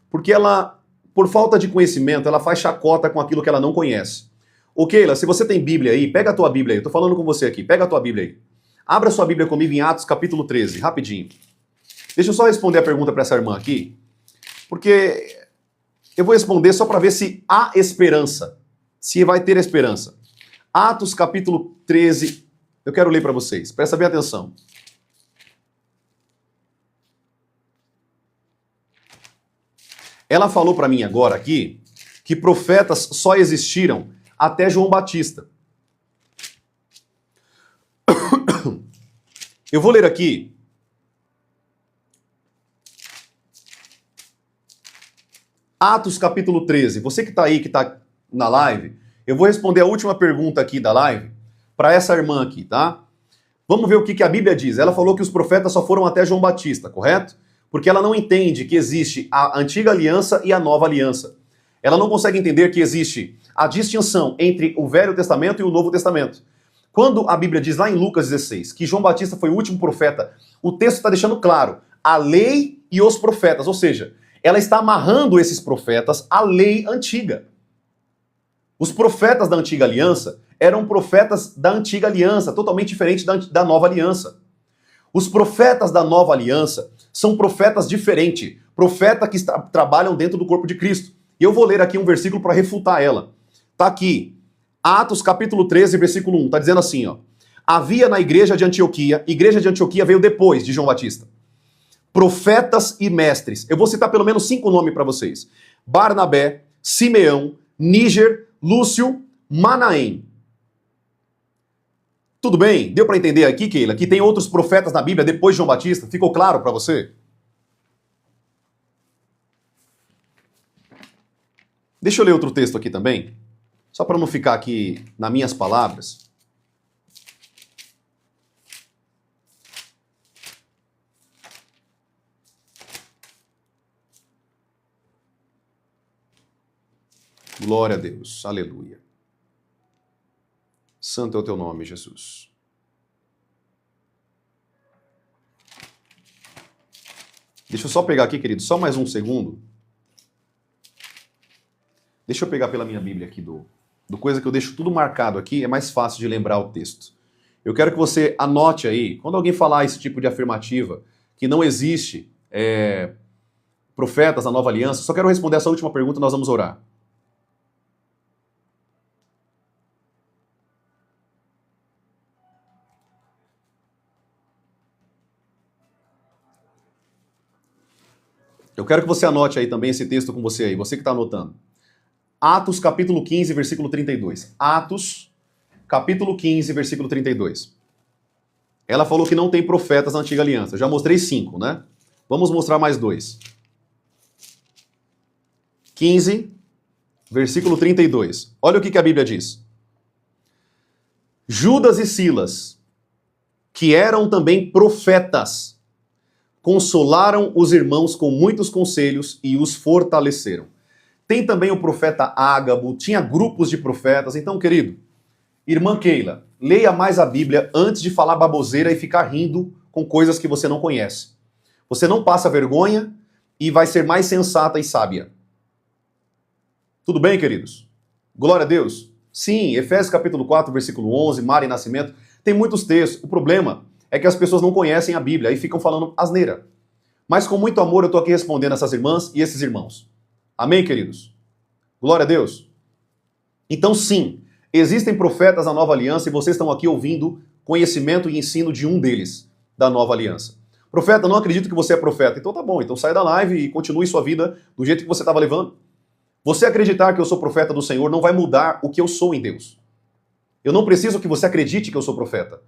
Porque ela, por falta de conhecimento, ela faz chacota com aquilo que ela não conhece. Ô Keila, se você tem Bíblia aí, pega a tua Bíblia aí. Eu tô falando com você aqui, pega a tua Bíblia aí. Abra sua Bíblia comigo em Atos capítulo 13, rapidinho. Deixa eu só responder a pergunta para essa irmã aqui. Porque eu vou responder só para ver se há esperança. Se vai ter esperança. Atos capítulo 13, eu quero ler para vocês. Presta bem atenção. Ela falou para mim agora aqui que profetas só existiram até João Batista. Eu vou ler aqui. Atos capítulo 13. Você que está aí, que está na live, eu vou responder a última pergunta aqui da live para essa irmã aqui, tá? Vamos ver o que a Bíblia diz. Ela falou que os profetas só foram até João Batista, correto? Porque ela não entende que existe a antiga aliança e a nova aliança. Ela não consegue entender que existe a distinção entre o Velho Testamento e o Novo Testamento. Quando a Bíblia diz lá em Lucas 16 que João Batista foi o último profeta, o texto está deixando claro a lei e os profetas, ou seja, ela está amarrando esses profetas à lei antiga. Os profetas da antiga aliança eram profetas da antiga aliança, totalmente diferente da nova aliança. Os profetas da nova aliança são profetas diferentes, profetas que trabalham dentro do corpo de Cristo. E eu vou ler aqui um versículo para refutar ela. Tá aqui, Atos capítulo 13, versículo 1, tá dizendo assim, ó. Havia na igreja de Antioquia veio depois de João Batista, profetas e mestres. Eu vou citar pelo menos 5 nomes para vocês. Barnabé, Simeão, Níger, Lúcio, Manaém. Tudo bem? Deu para entender aqui, Keila, que tem outros profetas na Bíblia depois de João Batista? Ficou claro para você? Deixa eu ler outro texto aqui também, só para não ficar aqui nas minhas palavras. Glória a Deus, aleluia. Santo é o teu nome, Jesus. Deixa eu só pegar aqui, querido, só mais um segundo. Deixa eu pegar pela minha Bíblia aqui do coisa que eu deixo tudo marcado aqui, é mais fácil de lembrar o texto. Eu quero que você anote aí, quando alguém falar esse tipo de afirmativa, que não existe profetas na nova aliança, só quero responder essa última pergunta e nós vamos orar. Eu quero que você anote aí também esse texto com você aí, você que está anotando. Atos capítulo 15, versículo 32. Atos capítulo 15, versículo 32. Ela falou que não tem profetas na antiga aliança. Eu já mostrei 5, né? Vamos mostrar mais 2. 15, versículo 32. Olha o que a Bíblia diz. Judas e Silas, que eram também profetas, consolaram os irmãos com muitos conselhos e os fortaleceram. Tem também o profeta Ágabo, tinha grupos de profetas. Então, querido, irmã Keila, leia mais a Bíblia antes de falar baboseira e ficar rindo com coisas que você não conhece. Você não passa vergonha e vai ser mais sensata e sábia. Tudo bem, queridos? Glória a Deus. Sim, Efésios capítulo 4, versículo 11, Mar e Nascimento, tem muitos textos. O problema é que as pessoas não conhecem a Bíblia e ficam falando asneira. Mas com muito amor eu estou aqui respondendo essas irmãs e esses irmãos. Amém, queridos? Glória a Deus. Então, sim, existem profetas na nova aliança e vocês estão aqui ouvindo conhecimento e ensino de um deles, da nova aliança. Profeta, não acredito que você é profeta. Então tá bom, então sai da live e continue sua vida do jeito que você estava levando. Você acreditar que eu sou profeta do Senhor não vai mudar o que eu sou em Deus. Eu não preciso que você acredite que eu sou profeta.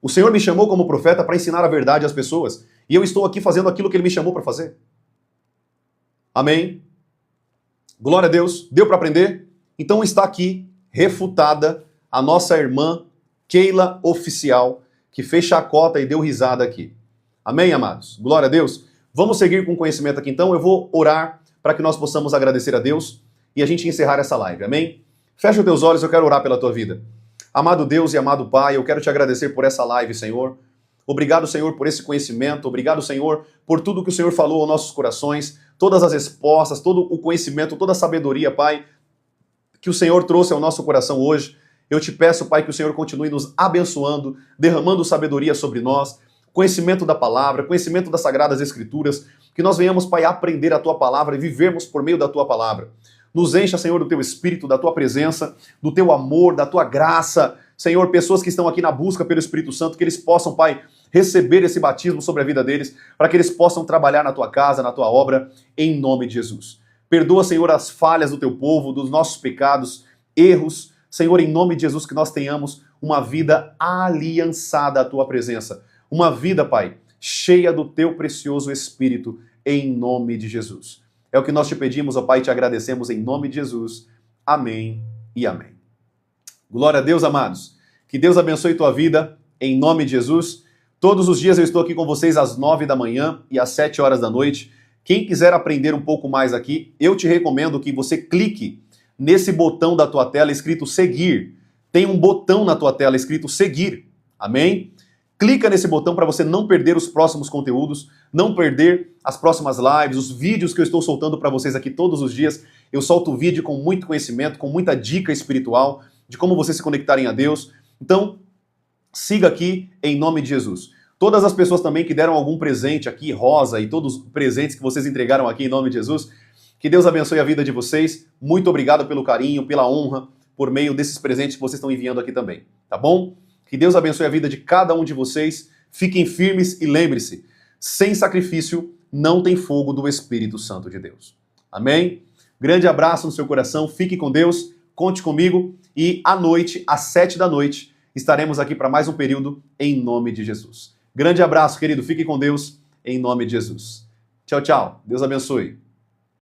O Senhor me chamou como profeta para ensinar a verdade às pessoas e eu estou aqui fazendo aquilo que Ele me chamou para fazer. Amém? Glória a Deus. Deu para aprender? Então está aqui refutada a nossa irmã Keila Oficial, que fez chacota e deu risada aqui. Amém, amados? Glória a Deus. Vamos seguir com conhecimento aqui então. Eu vou orar para que nós possamos agradecer a Deus e a gente encerrar essa live. Amém? Fecha os teus olhos, eu quero orar pela tua vida. Amado Deus e amado Pai, eu quero te agradecer por essa live, Senhor. Obrigado, Senhor, por esse conhecimento. Obrigado, Senhor, por tudo que o Senhor falou aos nossos corações, todas as respostas, todo o conhecimento, toda a sabedoria, Pai, que o Senhor trouxe ao nosso coração hoje. Eu te peço, Pai, que o Senhor continue nos abençoando, derramando sabedoria sobre nós, conhecimento da palavra, conhecimento das Sagradas Escrituras, que nós venhamos, Pai, aprender a Tua palavra e vivermos por meio da Tua palavra. Nos encha, Senhor, do Teu Espírito, da Tua presença, do Teu amor, da Tua graça. Senhor, pessoas que estão aqui na busca pelo Espírito Santo, que eles possam, Pai, receber esse batismo sobre a vida deles, para que eles possam trabalhar na Tua casa, na Tua obra, em nome de Jesus. Perdoa, Senhor, as falhas do Teu povo, dos nossos pecados, erros. Senhor, em nome de Jesus, que nós tenhamos uma vida aliançada à Tua presença. Uma vida, Pai, cheia do Teu precioso Espírito, em nome de Jesus. É o que nós te pedimos, ó Pai, e te agradecemos em nome de Jesus. Amém e amém. Glória a Deus, amados. Que Deus abençoe tua vida, em nome de Jesus. Todos os dias eu estou aqui com vocês às 9 da manhã e às 7 horas da noite. Quem quiser aprender um pouco mais aqui, eu te recomendo que você clique nesse botão da tua tela escrito seguir. Tem um botão na tua tela escrito seguir. Amém? Clica nesse botão para você não perder os próximos conteúdos, não perder as próximas lives, os vídeos que eu estou soltando para vocês aqui todos os dias. Eu solto vídeo com muito conhecimento, com muita dica espiritual de como vocês se conectarem a Deus. Então, siga aqui em nome de Jesus. Todas as pessoas também que deram algum presente aqui, rosa, e todos os presentes que vocês entregaram aqui em nome de Jesus, que Deus abençoe a vida de vocês. Muito obrigado pelo carinho, pela honra, por meio desses presentes que vocês estão enviando aqui também, tá bom? Que Deus abençoe a vida de cada um de vocês. Fiquem firmes e lembre-se, sem sacrifício não tem fogo do Espírito Santo de Deus. Amém? Grande abraço no seu coração, fique com Deus, conte comigo e à noite, às 7 da noite, estaremos aqui para mais um período em nome de Jesus. Grande abraço, querido, fique com Deus em nome de Jesus. Tchau, tchau. Deus abençoe.